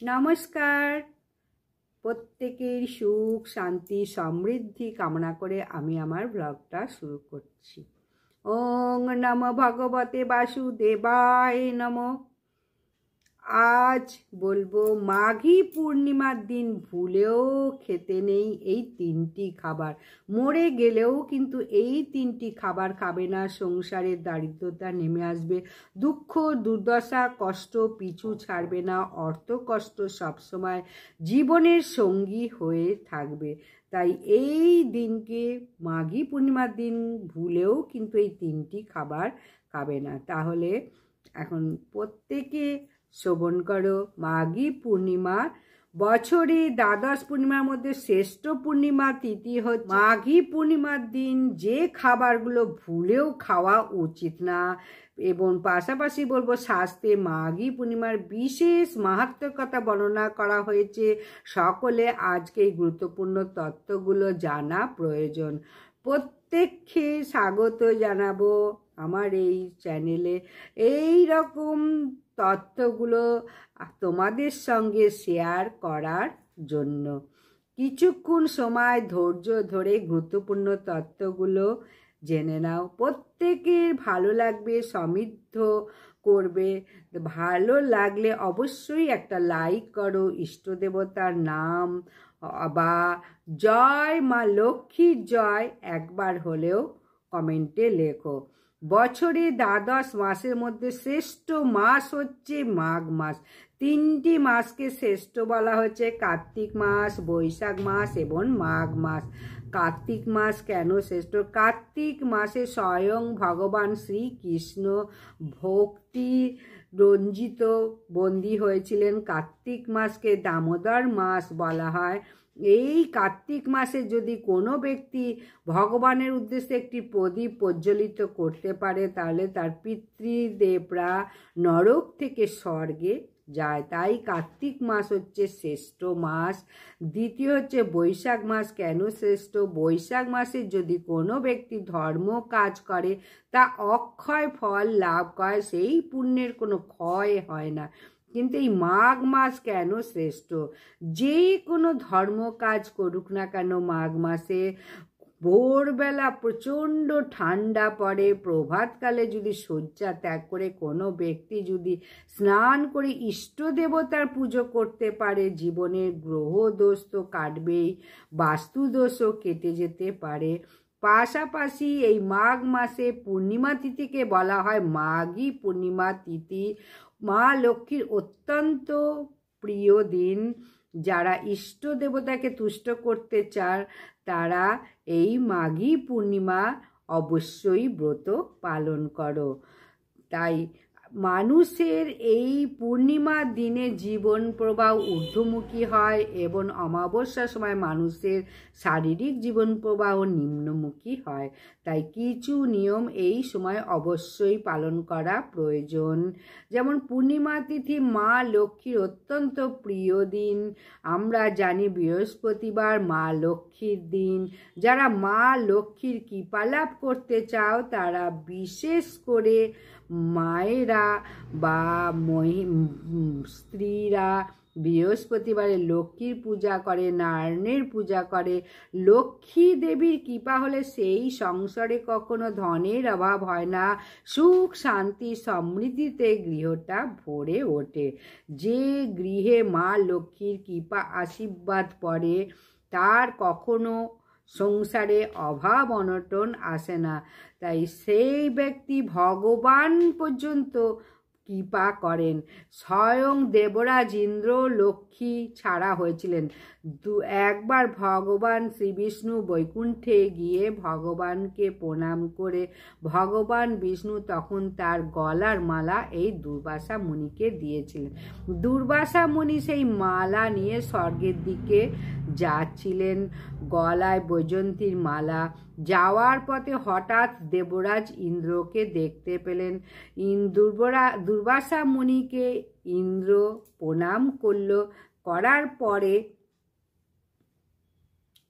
নমস্কার। প্রত্যেকের সুখ শান্তি সমৃদ্ধি কামনা করে আমি আমার ব্লগটা শুরু করছি। ওং নমো ভগবতে বাসুদেবায় নমঃ। আজ বলবো মাঘী পূর্ণিমার দিন ভুলেও খেতে নেই এই তিনটি খাবার। মরে গেলেও কিন্তু এই তিনটি খাবার খাবে না, সংসারের দারিদ্রতা নেমে আসবে, দুঃখ দুর্দশা কষ্ট পিছু ছাড়বে না, অর্থ কষ্ট সবসময় জীবনের সঙ্গী হয়ে থাকবে। তাই এই দিনকে মাঘী পূর্ণিমার দিন ভুলেও কিন্তু এই তিনটি খাবার খাবে না। তাহলে এখন প্রত্যেকে শ্রবণ করো। মাঘী পূর্ণিমা বছরে দ্বাদশ পূর্ণিমার মধ্যে শ্রেষ্ঠ পূর্ণিমা তিথি হচ্ছে মাঘী পূর্ণিমার দিন যে খাবারগুলো ভুলেও খাওয়া উচিত না। এবং পাশাপাশি বলবো শাস্ত্রে মাঘী পূর্ণিমার বিশেষ মাহাত্ম্যের কথা বর্ণনা করা হয়েছে। সকলে আজকে এই গুরুত্বপূর্ণ তত্ত্বগুলো জানা প্রয়োজন। প্রত্যেককে স্বাগত জানাবো আমার এই চ্যানেলে। এই রকম তত্ত্বগুলো তোমাদের সঙ্গে শেয়ার করার জন্য কিছুক্ষণ সময় ধৈর্য ধরে গুরুত্বপূর্ণ তত্ত্বগুলো জেনে নাও। প্রত্যেকের ভালো লাগবে, সমৃদ্ধ করবে। ভালো লাগলে অবশ্যই একটা লাইক করো, ইষ্ট দেবতার নাম বা জয় মা লক্ষ্মীর জয় একবার হলেও কমেন্টে লেখো। বছরে দ্বাদশ মাসের মধ্যে শ্রেষ্ঠ মাস হচ্ছে মাঘ মাস। তিনটি মাসকে শ্রেষ্ঠ বলা হচ্ছে কার্তিক মাস, বৈশাখ মাস এবং মাঘ মাস। কার্তিক মাস কেন শ্রেষ্ঠ? কার্তিক মাসে স্বয়ং ভগবান শ্রীকৃষ্ণ ভক্তি রঞ্জিত বন্দী হয়েছিলেন। কার্তিক মাসকে দামোদর মাস বলা হয়। এই কার্তিক মাসে যদি কোনো ব্যক্তি ভগবানের উদ্দেশ্যে একটি প্রদীপ প্রজ্বলিত করতে পারে তাহলে তার পিতৃদেবরা নরক থেকে স্বর্গে যায়। তাই কার্তিক মাস হচ্ছে শ্রেষ্ঠ মাস। দ্বিতীয় হচ্ছে বৈশাখ মাস কেন শ্রেষ্ঠ? বৈশাখ মাসে যদি কোনো ব্যক্তি ধর্ম কাজ করে তা অক্ষয় ফল লাভ করে, সেই পুণ্যের কোনো ক্ষয় হয় না। কিন্তু এই মাঘ মাস কেন শ্রেষ্ঠ? যে কোনো ধর্ম কাজ করুক না কেন মাঘ মাসে ভোরবেলা প্রচণ্ড ঠান্ডা পড়ে, প্রভাতকালে যদি শয্যা ত্যাগ করে কোনো ব্যক্তি যদি স্নান করে ইষ্ট দেবতার পুজো করতে পারে, জীবনের গ্রহ দোষ তো কাটবেই, বাস্তু দোষও কেটে যেতে পারে। পাশাপাশি এই মাঘ মাসে পূর্ণিমা তিথিকে বলা হয় মাঘী পূর্ণিমা তিথি। মা লক্ষ্মীর অত্যন্ত প্রিয় দিন। যারা ইষ্ট দেবতাকে তুষ্ট করতে চান তারা এই মাঘী পূর্ণিমা অবশ্যই ব্রত পালন করো। তাই মানুষের এই পূর্ণিমার দিনে জীবন প্রবাহ ঊর্ধ্বমুখী হয় এবং অমাবস্যার সময় মানুষের শারীরিক জীবন প্রবাহ নিম্নমুখী হয়। তাই কিছু নিয়ম এই সময় অবশ্যই পালন করা প্রয়োজন। যেমন পূর্ণিমা তিথি মা লক্ষ্মীর অত্যন্ত প্রিয় দিন। আমরা জানি বৃহস্পতিবার মা লক্ষ্মীর দিন। যারা মা লক্ষ্মীর কৃপা লাভ করতে চাও তারা বিশেষ করে মায়েরা বা স্ত্রীরা বৃহস্পতিবারে লক্ষ্মীর পূজা করে, নারায়ণের পূজা করে। লক্ষ্মী দেবীর কৃপা হলে সেই সংসারে কখনো ধনের অভাব হয় না, সুখ শান্তি সমৃদ্ধিতে গৃহটা ভরে ওঠে। যে গৃহে মা লক্ষ্মীর কৃপা আশীর্বাদ পড়ে তার কখনো সংসারে অভাব অনটন আসে না। তাই সেই ব্যক্তি ভগবান পর্যন্ত কৃপা করেন। স্বয়ং দেবরাজ ইন্দ্র লক্ষ্মী ছাড়া হয়েছিলেন। একবার ভগবান শ্রীবিষ্ণু বৈকুণ্ঠে গিয়ে ভগবানকে প্রণাম করে ভগবান বিষ্ণু তখন তার গলার মালা এই দুর্বাসা মুনিকে দিয়েছিলেন। দুর্বাসা মুনি সেই মালা নিয়ে স্বর্গের দিকে যাচ্ছিলেন, গলায় বৈজয়ন্তীর মালা। যাওয়ার পথে হঠাৎ দেবরাজ ইন্দ্রকে দেখতে পেলেন। দুর্বাসা মুনিকে ইন্দ্র প্রণাম করার পরে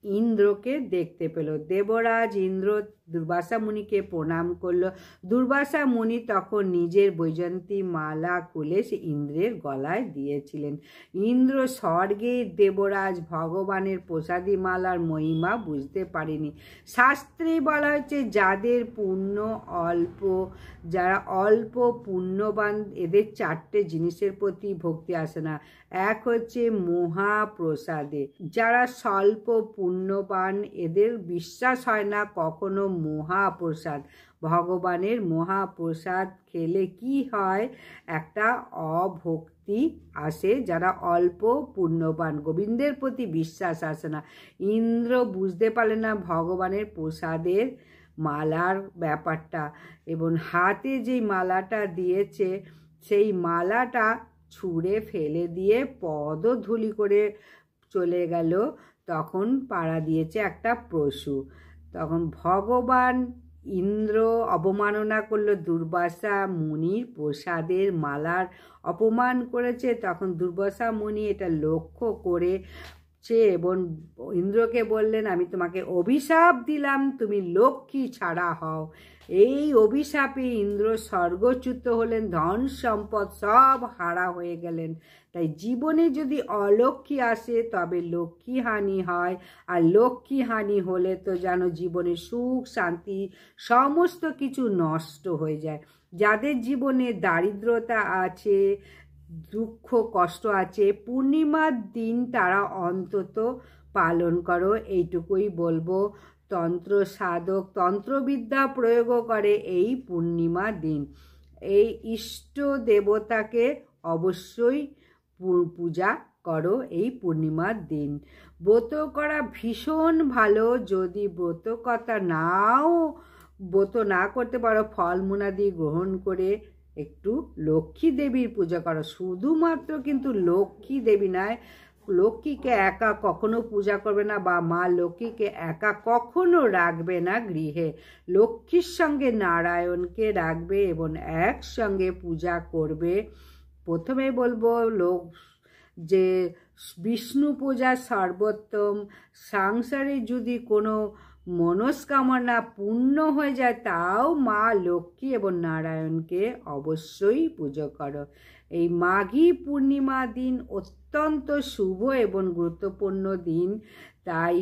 ইন্দ্রকে দেখতে পেল। দেবরাজ ইন্দ্র দুর্বাসা মুনিকে প্রণাম করলো। দুর্বাসা মুনি তখন নিজের বৈজয়ন্তী মালা খুলে সে ইন্দ্রের গলায় দিয়েছিলেন। ইন্দ্র স্বর্গের দেবরাজ ভগবানের প্রসাদী মালার মহিমা বুঝতে পারেনি। শাস্ত্রে বলা হয়েছে যাদের পুণ্য অল্প, যারা অল্প পুণ্যবান, এদের চারটে জিনিসের প্রতি ভক্তি আসে না। এক হচ্ছে মহাপ্রসাদে, যারা স্বল্প পুণ্যবান এদের বিশ্বাস হয় না কখনো মহাপ্রসাদ। ভগবানের মহাপ্রসাদ খেলে কি হয়, একটা অভক্তি আসে, যারা অল্প পুণ্যবান, গোবিন্দের প্রতি বিশ্বাস আসে না। ইন্দ্র বুঝতে পারলেন না ভগবানের প্রসাদের মালার ব্যাপারটা, এবং হাতে যেই মালাটা দিয়েছে সেই মালাটা ছুঁড়ে ফেলে দিয়ে পদধূলি করে চলে গেল। তখন পাড়া দিয়েছে একটা পশু। তখন ভগবান ইন্দ্র অবমাননা করলো, দুর্বাসা মুনির প্রসাদের মালার অপমান করেছে। তখন দুর্বাসা মুনি এটা লক্ষ্য করে এবং ইন্দ্রকে বললেন, আমি তোমাকে অভিশাপ দিলাম, তুমি লক্ষ্মী ছাড়া হও। এই অভিশাপে ইন্দ্র স্বর্গচ্যুত হলেন, ধন সম্পদ সব হারা হয়ে গেলেন। তাই জীবনে যদি অলক্ষ্মী আসে তবে লক্ষ্মী হানি হয়, আর লক্ষ্মী হানি হলে তো যেন জীবনে সুখ শান্তি সমস্ত কিছু নষ্ট হয়ে যায়। যাদের জীবনে দারিদ্রতা আছে, দুঃখ কষ্ট আছে, পূর্ণিমার দিন তারা অন্তত পালন করো, এইটুকুই বলবো। তন্ত্র সাধক তন্ত্রবিদ্যা প্রয়োগও করে এই পূর্ণিমার দিন। এই ইষ্ট দেবতাকে অবশ্যই পূজা করো এই পূর্ণিমার দিন। ব্রত করা ভীষণ ভালো। যদি ব্রত না করতে পারো, ফলমূলাদি গ্রহণ করে একটু লক্ষ্মী দেবীর পূজা করো। শুধুমাত্র কিন্তু লক্ষ্মী দেবী নয়, লক্ষ্মীকে একা কখনো পূজা করবে না, বা মা লক্ষ্মীকে একা কখনো রাখবে না গৃহে। লক্ষ্মীর সঙ্গে নারায়ণকে রাখবে এবং একসঙ্গে পূজা করবে। প্রথমে বলবো যে বিষ্ণু পূজা সর্বোত্তম। সংসারে যদি কোনো মনস্কামনা পূর্ণ হয়ে যায়, তাও মা লক্ষ্মী এবং নারায়ণকে অবশ্যই পুজো করো। এই মাঘী পূর্ণিমা দিন অত্যন্ত শুভ এবং গুরুত্বপূর্ণ দিন। তাই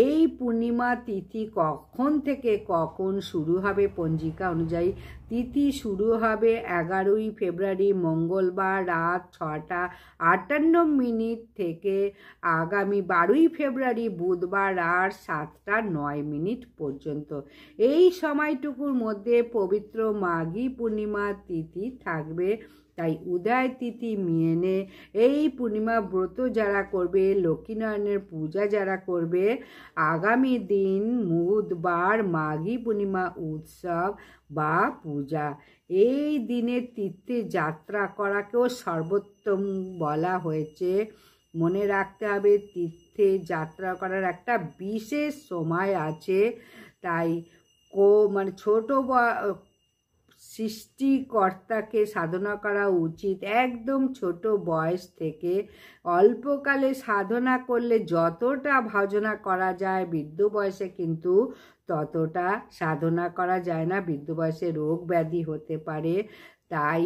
এই পূর্ণিমা তিথি কখন থেকে কখন শুরু হবে, পঞ্জিকা অনুযায়ী তিথি শুরু হবে 11ই ফেব্রুয়ারি মঙ্গলবার রাত 6:58 থেকে আগামী 12ই ফেব্রুয়ারি বুধবার রাত 7:09 পর্যন্ত। এই সময়টুকুর মধ্যে পবিত্র মাঘী পূর্ণিমা তিথি থাকবে। তাই উদয় তিথি মেনে এই পূর্ণিমা ব্রত যারা করবে, লক্ষ্মীনারায়ণের পূজা যারা করবে, আগামী দিন বুধবার মাঘী পূর্ণিমা উৎসব বা পূজা, এই দিনে তীর্থে যাত্রা করাকেও সর্বোত্তম বলা হয়েছে। মনে রাখতে হবে তীর্থে যাত্রা করার একটা বিশেষ সময় আছে। তাই ছোট সৃষ্টিকর্তাকে সাধনা করা উচিত একদম ছোট বয়স থেকে। অল্পকালে সাধনা করলে যতটা ভজনা করা যায়, বৃদ্ধ বয়সে কিন্তু ততটা সাধনা করা যায় না। বৃদ্ধ বয়সে রোগ ব্যাধি হতে পারে। তাই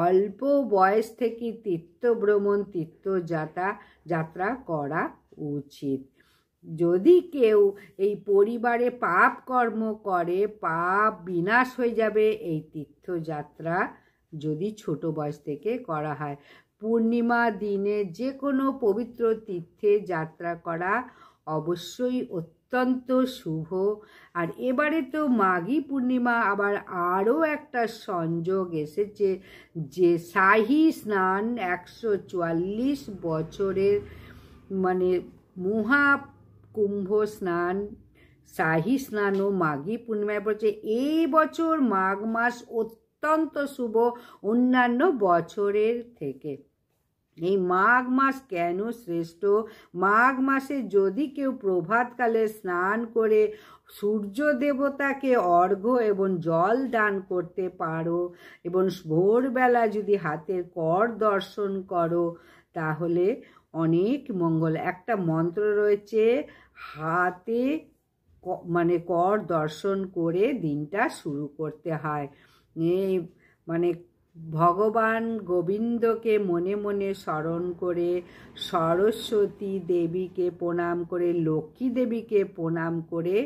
অল্প বয়স থেকে তীর্থভ্রমণ যাত্রা করা উচিত। যদি কেউ এই পরিবারে পাপ কর্ম করে, পাপ বিনাশ হয়ে যাবে এই তীর্থযাত্রা যদি ছোট বয়স থেকে করা হয়। পূর্ণিমা দিনে যে কোনো পবিত্র তীর্থে যাত্রা করা অবশ্যই অত্যন্ত শুভ। আর এবারে তো মাঘী পূর্ণিমা, আবার আরও একটা সংযোগ এসেছে যে শাহী স্নান 144 বছরের মহাকুম্ভ স্নান, শাহী স্নানও মাঘী পূর্ণিমায় পড়ছে। এই বছর মাঘ মাস অত্যন্ত শুভ অন্যান্য বছরের থেকে। এই মাঘ মাস কেন শ্রেষ্ঠ? মাঘ মাসে যদি কেউ প্রভাতকালে স্নান করে সূর্য দেবতাকে অর্ঘ্য এবং জল দান করতে পারো, এবং ভোরবেলা যদি হাতের কর দর্শন করো, তাহলে অনেক মঙ্গল। একটা মন্ত্র রয়েছে, হাতে মানে কর দর্শন করে দিনটা শুরু করতে হয়। এই মানে ভগবান গোবিন্দকে মনে মনে স্মরণ করে, সরস্বতী দেবীকে প্রণাম করে, লক্ষ্মী দেবীকে প্রণাম করে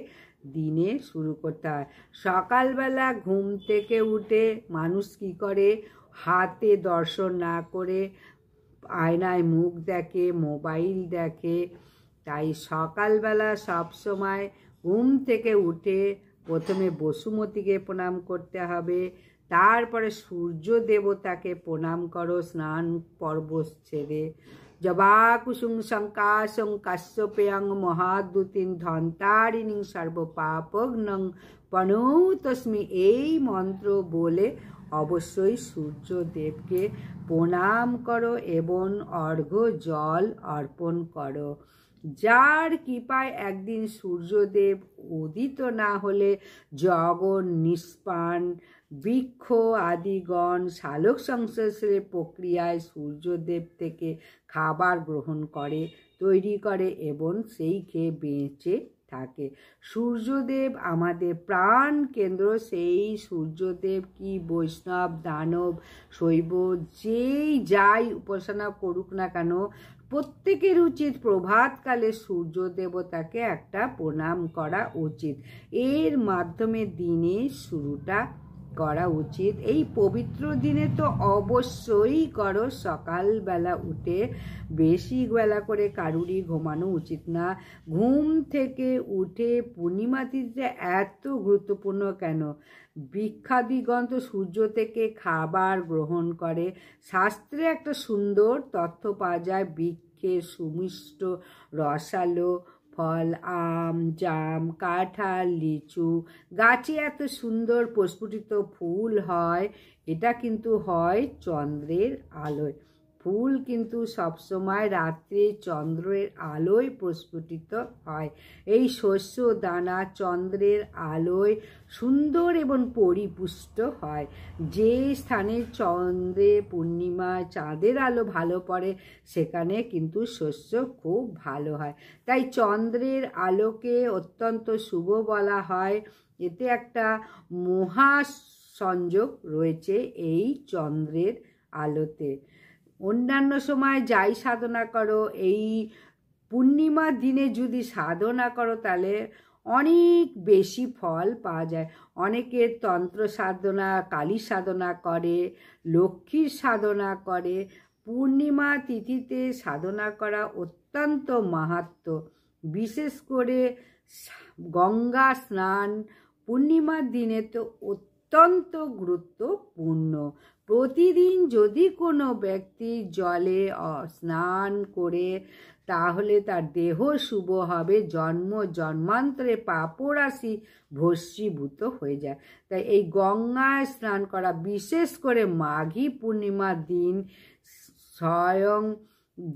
দিনে শুরু করতে হয়। সকালবেলা ঘুম থেকে উঠে মানুষ কী করে, হাতে দর্শন না করে আয়নায় মুখ দেখে, মোবাইল দেখে। তাই সকালবেলা সবসময় ঘুম থেকে উঠে প্রথমে বসুমতীকে প্রণাম করতে হবে, তারপরে সূর্য দেবতাকে প্রণাম করো স্নান পর্ব ছেড়ে। জবাকুসুম শঙ্কাশং কাশ্যপেয়ং মহাদূতিং ধন্তারিণীং সর্বপাপঘ্নং প্রণৌতস্মি, এই মন্ত্র বলে অবশ্যই সূর্যদেবকে প্রণাম করো এবং অর্ঘ্য জল অর্পণ করো। যার কৃপায় একদিন সূর্যদেব উদিত না হলে জগন, নিষ্পাণ, বৃক্ষ আদিগণ সালোক সংশ্লেষের প্রক্রিয়ায় সূর্যদেব থেকে খাবার গ্রহণ করে, তৈরি করে এবং সেই খেয়ে বেঁচে থাকে। সূর্যদেব আমাদের প্রাণ কেন্দ্র। সেই সূর্যদেব কি বৈষ্ণব, দানব, শৈব, যেই যাই উপাসনা করুক না কেন, প্রত্যেকের উচিত প্রভাতকালে সূর্য দেবতাকে একটা প্রণাম করা উচিত। এর মাধ্যমে দিনের শুরুটা করা উচিত। এই পবিত্র দিনে তো অবশ্যই করো। সকালবেলা উঠে বেশি বেলা করে কারুরই ঘুমানো উচিত না। ঘুম থেকে উঠে পূর্ণিমা তিথিতে এত গুরুত্বপূর্ণ কেন? বৃক্ষাদিগণ তো সূর্য থেকে খাবার গ্রহণ করে। শাস্ত্রে একটা সুন্দর তথ্য পাওয়া যায়, বৃক্ষের সুমিষ্ট রসালো ফল, আম, জাম, কাঁঠাল, লিচু, গাছে এত সুন্দর প্রস্ফুটিত ফুল হয়, এটা কিন্তু হয় চন্দ্রের আলোয়। ফুল কিন্তু সবসময় রাত্রে চন্দ্রের আলোয় প্রস্ফুটিত হয়। এই শস্য দানা চন্দ্রের আলোয় সুন্দর এবং পরিপুষ্ট হয়। যে স্থানে চন্দ্রে পূর্ণিমায় চাঁদের আলো ভালো পড়ে সেখানে কিন্তু শস্য খুব ভালো হয়। তাই চন্দ্রের আলোকে অত্যন্ত শুভ বলা হয়। এতে একটা মহাসংযোগ রয়েছে এই চন্দ্রের আলোতে। অন্যান্য সময় যাই সাধনা করো, এই পূর্ণিমার দিনে যদি সাধনা করো তাহলে অনেক বেশি ফল পাওয়া যায়। অনেকে তন্ত্র সাধনা, কালী সাধনা করে, লক্ষ্মীর সাধনা করে। পূর্ণিমা তিথিতে সাধনা করা অত্যন্ত মাহাত্ম্য। বিশেষ করে গঙ্গা স্নান পূর্ণিমার দিনে তো অত্যন্ত গুরুত্বপূর্ণ। প্রতিদিন যদি কোনো ব্যক্তি জলে স্নান করে তাহলে তার দেহ শুভ হবে, জন্ম জন্মান্তরে পাপরাশি ভস্মীভূত হয়ে যায়। তাই এই গঙ্গায় স্নান করা, বিশেষ করে মাঘী পূর্ণিমার দিন, স্বয়ং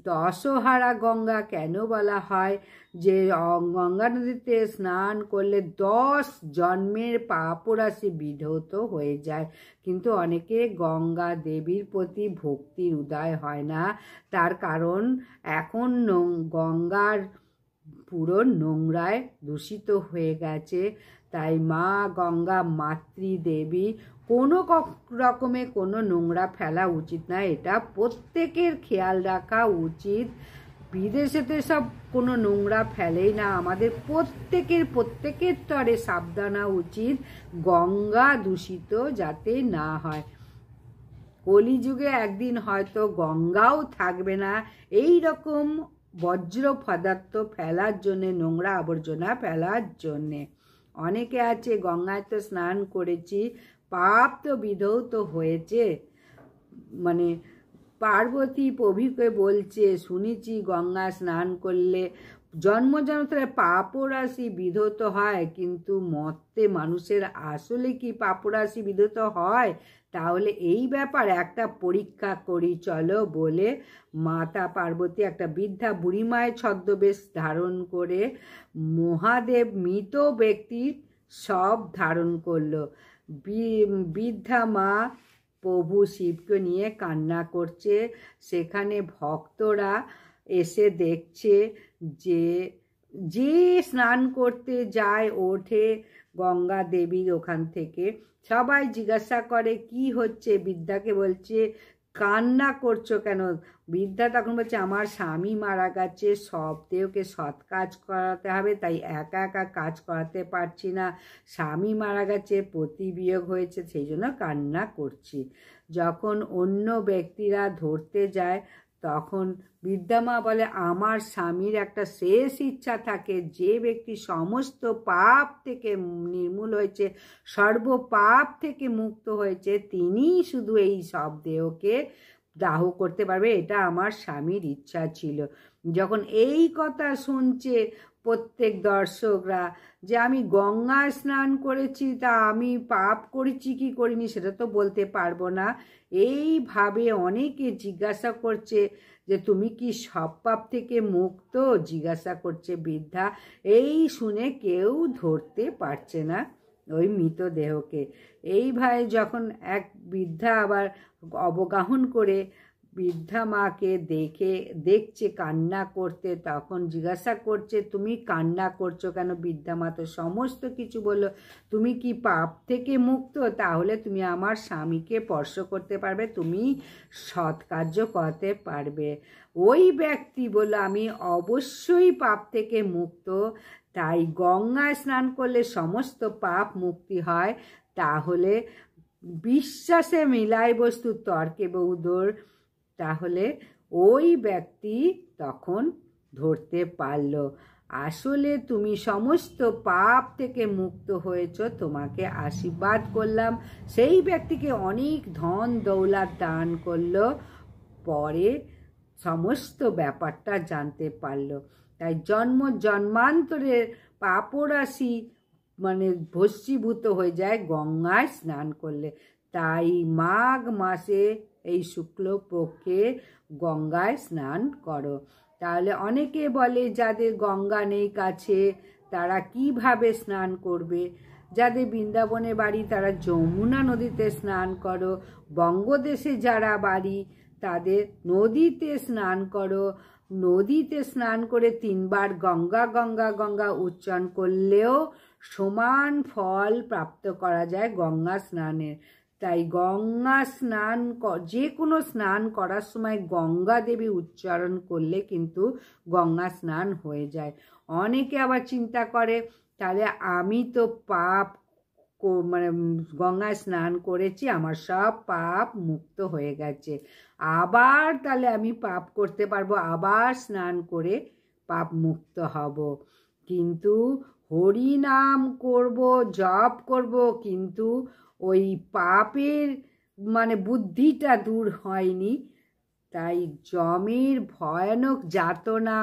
দশহারা গঙ্গা কেন বলা হয়? যে গঙ্গা নদীতে স্নান করলে 10 জন্মের পাপরাশি বিধৌত হয়ে যায়। কিন্তু অনেকে গঙ্গা দেবীর প্রতি ভক্তির উদয় হয় না, তার কারণ এখন গঙ্গার পুরো নোংরায় দূষিত হয়ে গেছে। তাই মা গঙ্গা মাতৃদেবী কোনো রকমে কোনো নোংরা ফেলা উচিত না, এটা প্রত্যেকের খেয়াল রাখা উচিত। বিদেশেতে সব কোনো নোংরা ফেলেই না। আমাদের প্রত্যেকের তরে সাবধান উচিত গঙ্গা দূষিত যাতে না হয়। কলিযুগে একদিন হয়তো গঙ্গাও থাকবে না, এই রকম বজ্র পদার্থ ফেলার জন্যে, নোংরা আবর্জনা ফেলার জন্যে। অনেকে আছে গঙ্গায় তো স্নান করেছি, পাপ তো বিধৌত হয়েছে, মানে পার্বতী প্রভুকে বলছে, শুনেছি গঙ্গা স্নান করলে জন্মজন্মান্তরে পাপরাশি বিধৌত হয়। কিন্তু মর্তে মানুষের আসলে কি পাপরাশি বিধৌত হয়? তাহলে এই ব্যাপার একটা পরীক্ষা করি চলো বলে মাতা পার্বতী একটা বৃদ্ধা বুড়িমায়ের ছদ্মবেশ ধারণ করে মহাদেব মৃত ব্যক্তির সব ধারণ করলো। বৃদ্ধা মা প্রভু শিবকে নিয়ে কান্না করছে। সেখানে ভক্তরা এসে দেখছে যে যে স্নান করতে যায় ওঠে গঙ্গা দেবীর ওখান থেকে, সবাই জিজ্ঞাসা করে কি হচ্ছে, বিদ্যাকে বলছে কান্না করছো কেন? বিদ্যা তখন বলছে আমার স্বামী মারা গেছে, সব দেহকে সৎ কাজ করাতে হবে, তাই একা একা কাজ করাতে পারছি না, স্বামী মারা গেছে, পতি বিয়োগ হয়েছে, সেই জন্য কান্না করছি। যখন অন্য ব্যক্তিরা ধরতে যায় তখন বিদ্যামা বলে আমার স্বামীর একটা শেষ ইচ্ছা থাকে, যে ব্যক্তি সমস্ত পাপ থেকে নির্মূল হয়েছে, সর্ব পাপ থেকে মুক্ত হয়েছে, তিনিই শুধু এই সব দেহকে দাহ করতে পারবে, এটা আমার স্বামীর ইচ্ছা ছিল। যখন এই কথা শুনছে প্রত্যেক দর্শকরা যে আমি গঙ্গায় স্নান করেছি, তা আমি পাপ করেছি কি করিনি সেটা তো বলতে পারবো না, এইভাবে অনেকে জিজ্ঞাসা করছে যে তুমি কি সব পাপ থেকে মুক্ত, জিজ্ঞাসা করছে বৃদ্ধা। এই শুনে কেউ ধরতে পারছে না ওই মৃতদেহকে। এইভাবে যখন এক বৃদ্ধা আবার অবগাহন করে বৃদ্ধা মাকে দেখছে কান্না করতে, তখন জিজ্ঞাসা করছে তুমি কান্না করছো কেন? বৃদ্ধা মা তো সমস্ত কিছু বললো, তুমি কি পাপ থেকে মুক্ত? তাহলে তুমি আমার স্বামীকে স্পর্শ করতে পারবে, তুমি সৎ কার্য করতে পারবে। ওই ব্যক্তি বলল আমি অবশ্যই পাপ থেকে মুক্ত, তাই গঙ্গায় স্নান করলে সমস্ত পাপ মুক্তি হয়। তাহলে বিশ্বাসে মিলাই বস্তু তর্কে বহুদূর। তাহলে ওই ব্যক্তি তখন ধরতে পারল আসলে তুমি সমস্ত পাপ থেকে মুক্ত হয়েছ, তোমাকে আশীর্বাদ করলাম। সেই ব্যক্তিকে অনেক ধন দৌলত দান করলো, পরে সমস্ত ব্যাপারটা জানতে পারল। তাই জন্ম জন্মান্তরের পাপরাশি ভস্মীভূত হয়ে যায় গঙ্গায় স্নান করলে। তাই মাঘ মাসে এই শুক্লপক্ষে গঙ্গায় স্নান করো। তাহলে অনেকে বলে যাদের গঙ্গা নেই কাছে তারা কিভাবে স্নান করবে? যাদের বৃন্দাবনে বাড়ি তারা যমুনা নদীতে স্নান করো, বঙ্গদেশে যারা বাড়ি তাদের নদীতে স্নান করো। নদীতে স্নান করে 3 বার গঙ্গা গঙ্গা গঙ্গা উচ্চারণ করলেও সমান ফল প্রাপ্ত করা যায় গঙ্গা স্নানের। তাই গঙ্গা স্নান, যে কোনো স্নান করার সময় গঙ্গা দেবী উচ্চারণ করলে কিন্তু গঙ্গা স্নান হয়ে যায়। অনেকে আবার চিন্তা করে তাহলে আমি তো পাপ গঙ্গায় স্নান করেছি, আমার সব পাপ মুক্ত হয়ে গেছে, আবার তাহলে আমি পাপ করতে পারবো, আবার স্নান করে পাপ মুক্ত হব। কিন্তু হরি নাম করব, জপ করব, কিন্তু ওই পাপের বুদ্ধিটা দূর হয়নি। তাই যমের ভয়ানক যাতনা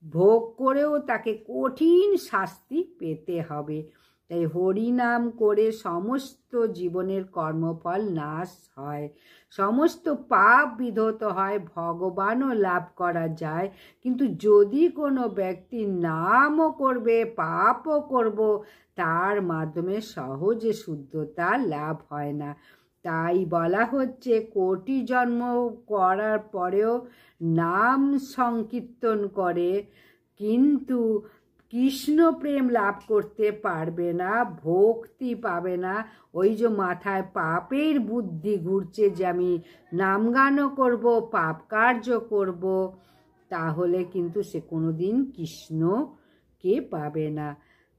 ভোগ করেও তাকে কঠিন শাস্তি পেতে হবে। তাই হরিনাম করে সমস্ত জীবনের কর্মফল নাশ হয়, সমস্ত পাপ বিধৌত হয়, ভগবানও লাভ করা যায়। কিন্তু যদি কোনো ব্যক্তি নামও করবে পাপও করব, তার মাধ্যমে সহজে শুদ্ধতা লাভ হয় না। তাই বলা হচ্ছে কোটি জন্ম করার পরেও নাম সংকীর্তন করে কিন্তু কৃষ্ণ প্রেম লাভ করতে পারবে না, ভক্তি পাবে না। ওই যে মাথায় পাপের বুদ্ধি ঘুরছে যে আমি নাম গানও করব, পাপ কার্য করব, তাহলে কিন্তু সে কোনোদিন কৃষ্ণকে পাবে না।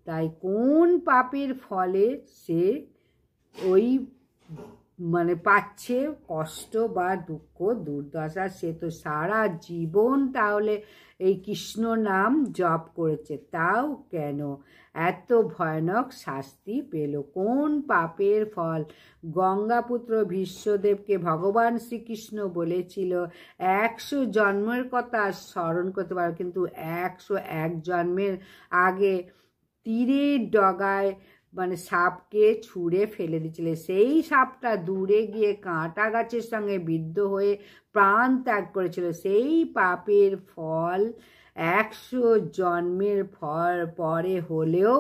তাই কোন পাপের ফলে সে ওই পাচ্ছে কষ্ট বা দুঃখ দুর্দশা, সে তো সারা জীবন তাহলে এই কৃষ্ণ নাম জপ করেছে, তাও কেন এত ভয়ানক শাস্তি পেল? কোন পাপের ফল? গঙ্গাপুত্র ভীষ্মদেবকে ভগবান শ্রীকৃষ্ণ বলেছিল 100 জন্মের কথা স্মরণ করতে পারো, কিন্তু 101 জন্মের আগে তীরের ডগায় সাপকে ছুঁড়ে ফেলে দিয়েছিল। সেই সাপটা দূরে গিয়ে কাঁটা গাছের সঙ্গে বিদ্ধ হয়ে প্রাণ ত্যাগ করেছিল। সেই পাপের ফল 100 জন্মের পরে হলেও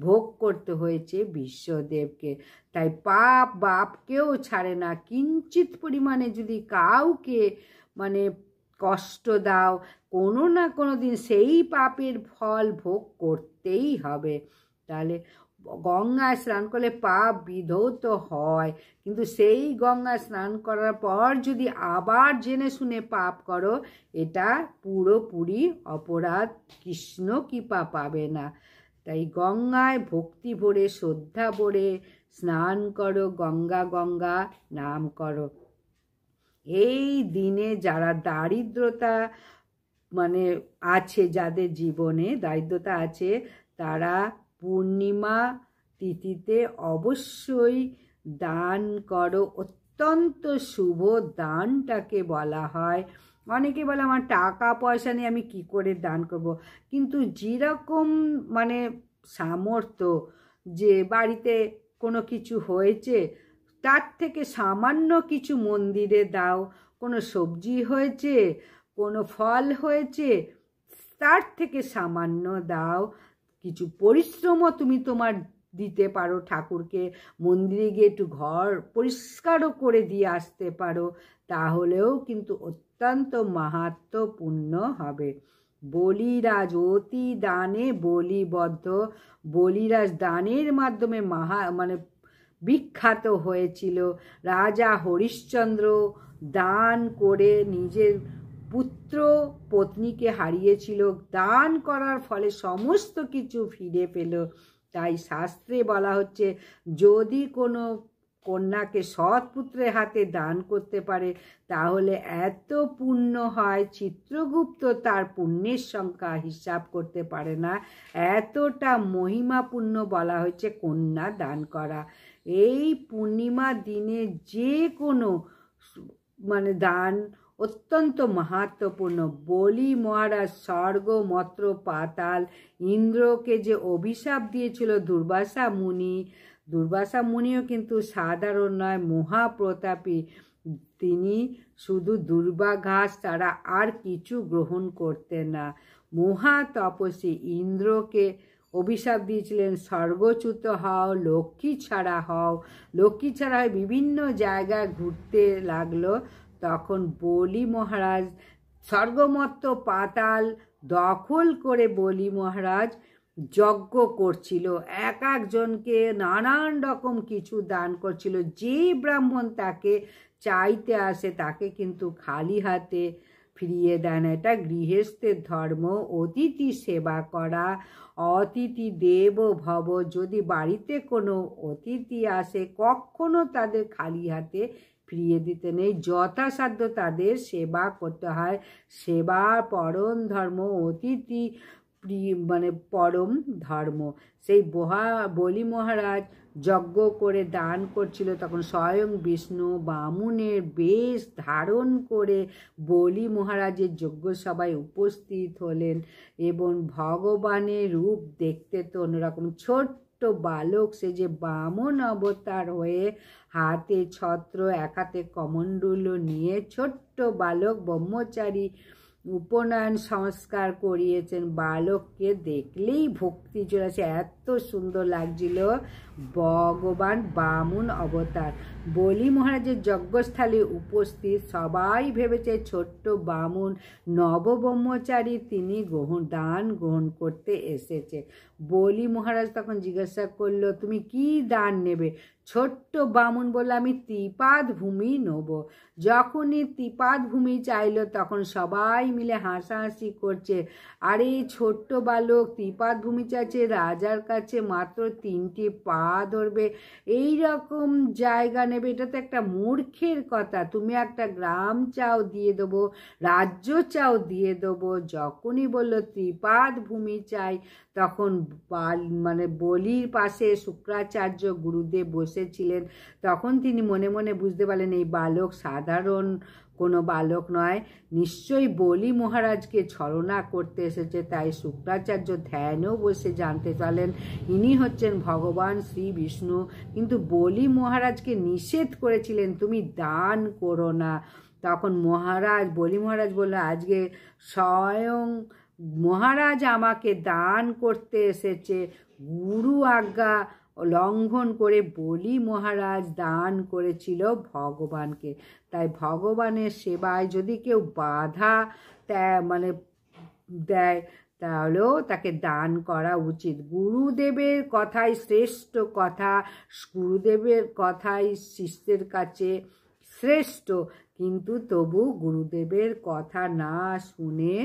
ভোগ করতে হয়েছে বিশ্বদেবকে। তাই পাপ বাপকেও ছাড়ে না। কিঞ্চিত পরিমাণে যদি কাউকে কষ্ট দাও, কোনো না কোনো দিন সেই পাপের ফল ভোগ করতেই হবে। তাহলে গঙ্গায় স্নান করলে পাপ বিধৌত হয়, কিন্তু সেই গঙ্গায় স্নান করার পর যদি আবার জেনে শুনে পাপ করো, এটা পুরোপুরি অপরাধ, কৃষ্ণ কৃপা পাবে না। তাই গঙ্গায় ভক্তি ভরে শ্রদ্ধা ভরে স্নান করো, গঙ্গা গঙ্গা নাম করো। এই দিনে যারা দারিদ্রতা আছে, যাদের জীবনে দারিদ্রতা আছে, তারা পূর্ণিমা তিথিতে অবশ্যই দান করো। অত্যন্ত শুভ দানটাকে বলা হয়। অনেকে বলে আমার টাকা পয়সা নেই, আমি কি করে দান করব। কিন্তু যেরকম সামর্থ্য, যে বাড়িতে কোনো কিছু হয়েছে তার থেকে সামান্য কিছু মন্দিরে দাও, কোনো সবজি হয়েছে, কোনো ফল হয়েছে, তার থেকে সামান্য দাও। কিছু পরিশ্রমও তুমি তোমার দিতে পারো, ঠাকুরকে মন্দিরে গিয়ে একটু ঘর পরিষ্কারও করে দিয়ে আসতে পারো, তাহলেও কিন্তু অত্যন্ত মাহাত্ম্যপূর্ণ হবে। বলিরাজ অতি দানে বলিবদ্ধ, বলিরাজ দানের মাধ্যমে বিখ্যাত হয়েছিল। রাজা হরিশ্চন্দ্র দান করে নিজের পুত্র পত্নীকে হারিয়েছিল, দান করার ফলে সমস্ত কিছু ফিরে পেল। তাই শাস্ত্রে বলা হচ্ছে, যদি কোনো কন্যাকে সৎ পুত্রের হাতে দান করতে পারে তাহলে এত পুণ্য হয়, চিত্রগুপ্ত তার পুণ্যের সংখ্যা হিসাব করতে পারে না, এতটা মহিমাপূর্ণ বলা হয়েছে কন্যা দান করা। এই পূর্ণিমা দিনে যে কোনো দান অত্যন্ত মাহাত্ম্যপূর্ণ। বলি মহারাজ স্বর্গ মত্র পাতাল ইন্দ্রকে যে অভিশাপ দিয়েছিল দুর্বাসা মুনি, দুর্বাসা মুনিও কিন্তু সাধারণ নয়, মহাপ্রতাপী। তিনি শুধু দুর্বাঘাস ছাড়া আর কিছু গ্রহণ করতেন না। মহা তপস্বী ইন্দ্রকে অভিশাপ দিয়েছিলেন, স্বর্গচ্যুত হও, লক্ষ্মী ছাড়া হও। লক্ষ্মী ছাড়া হয়ে বিভিন্ন জায়গায় ঘুরতে লাগলো। তখন বলি মহারাজ স্বর্গমত্ত পাতাল দখল করে বলি মহারাজ যজ্ঞ করছিল, এক একজনকে নানান রকম কিছু দান করছিল। যে ব্রাহ্মণ তাকে চাইতে আসে তাকে কিন্তু খালি হাতে ফিরিয়ে দেয় না। এটা গৃহস্থের ধর্ম, অতিথি সেবা করা। অতিথি দেব ভব, যদি বাড়িতে কোনো অতিথি আসে কখনো তাদের খালি হাতে ফিরিয়ে দিতে নেই, যথাসাধ্য তাদের সেবা করতে হয়। সেবা পরম ধর্ম, অতিথি পরম ধর্ম। সেই বলি মহারাজ যজ্ঞ করে দান করছিল, তখন স্বয়ং বিষ্ণু বামুনের বেশ ধারণ করে বলি মহারাজের যজ্ঞসভায় উপস্থিত হলেন এবং ভগবানের রূপ দেখতে তো অন্যরকম। ছোট্ট বালক সে যে বামন অবতার হয়ে হাতে ছত্র, এক হাতে কমণ্ডলু নিয়ে ছোট্ট বালক ব্রহ্মচারী উপনয়ন সংস্কার করিয়েছেন। বালককে দেখলেই ভক্তি চলে আসে, এত সুন্দর লাগছিল। ভগবান বামন অবতার বলি মহারাজের যজ্ঞস্থলে উপস্থিত। সবাই ভেবেছে ছোট্ট বামন নবব্রহ্মচারী, তিনি দান গ্রহণ করতে এসেছে। বলি মহারাজ তখন জিজ্ঞাসা করলো, তুমি কি দান নেবে? ছোট্ট বামন বলল, আমি ত্রিপাদ ভূমি নেব। যখনই ত্রিপাদ ভূমি চাইল তখন সবাই মিলে হাসাহাসি করছে, আরে ছোট্ট বালক ত্রিপাদ ভূমি চাইছে, রাজার কাছে মাত্র 3টি পা ধরবে, এই রকম জায়গা নেবে, এটা তো একটা মূর্খের কথা। তুমি একটা গ্রাম চাও দিয়ে দেবো, রাজ্য চাও দিয়ে দেবো। যখনই বললো ত্রিপাদ ভূমি চাই তখন বলির পাশে শুক্রাচার্য গুরুদেব বসেছিলেন। তখন তিনি মনে মনে বুঝতে পারলেন এই বালক সাধারণ কোনো বালক নয়, নিশ্চয়ই বলি মহারাজকে ছলনা করতে এসেছে। তাই শুক্রাচার্য ধ্যানেও বসে জানতে পারলেন ইনি হচ্ছেন ভগবান শ্রী বিষ্ণু। কিন্তু বলি মহারাজকে নিষেধ করেছিলেন তুমি দান করো না। তখন বলি মহারাজ বলল, আজকে স্বয়ং মহারাজ আমাকে দান করতে এসেছে, গুরু আজ্ঞা লঙ্ঘন করে বলি মহারাজ দান করেছিল ভগবানকে। তাই ভগবানের সেবায় যদি কেউ বাধা দেয় তাহলেও তাকে দান করা উচিত। গুরুদেবের কথাই শ্রেষ্ঠ কথা, গুরুদেবের কথাই শিষ্যের কাছে শ্রেষ্ঠ, কিন্তু তবু গুরুদেবের কথা না শুনে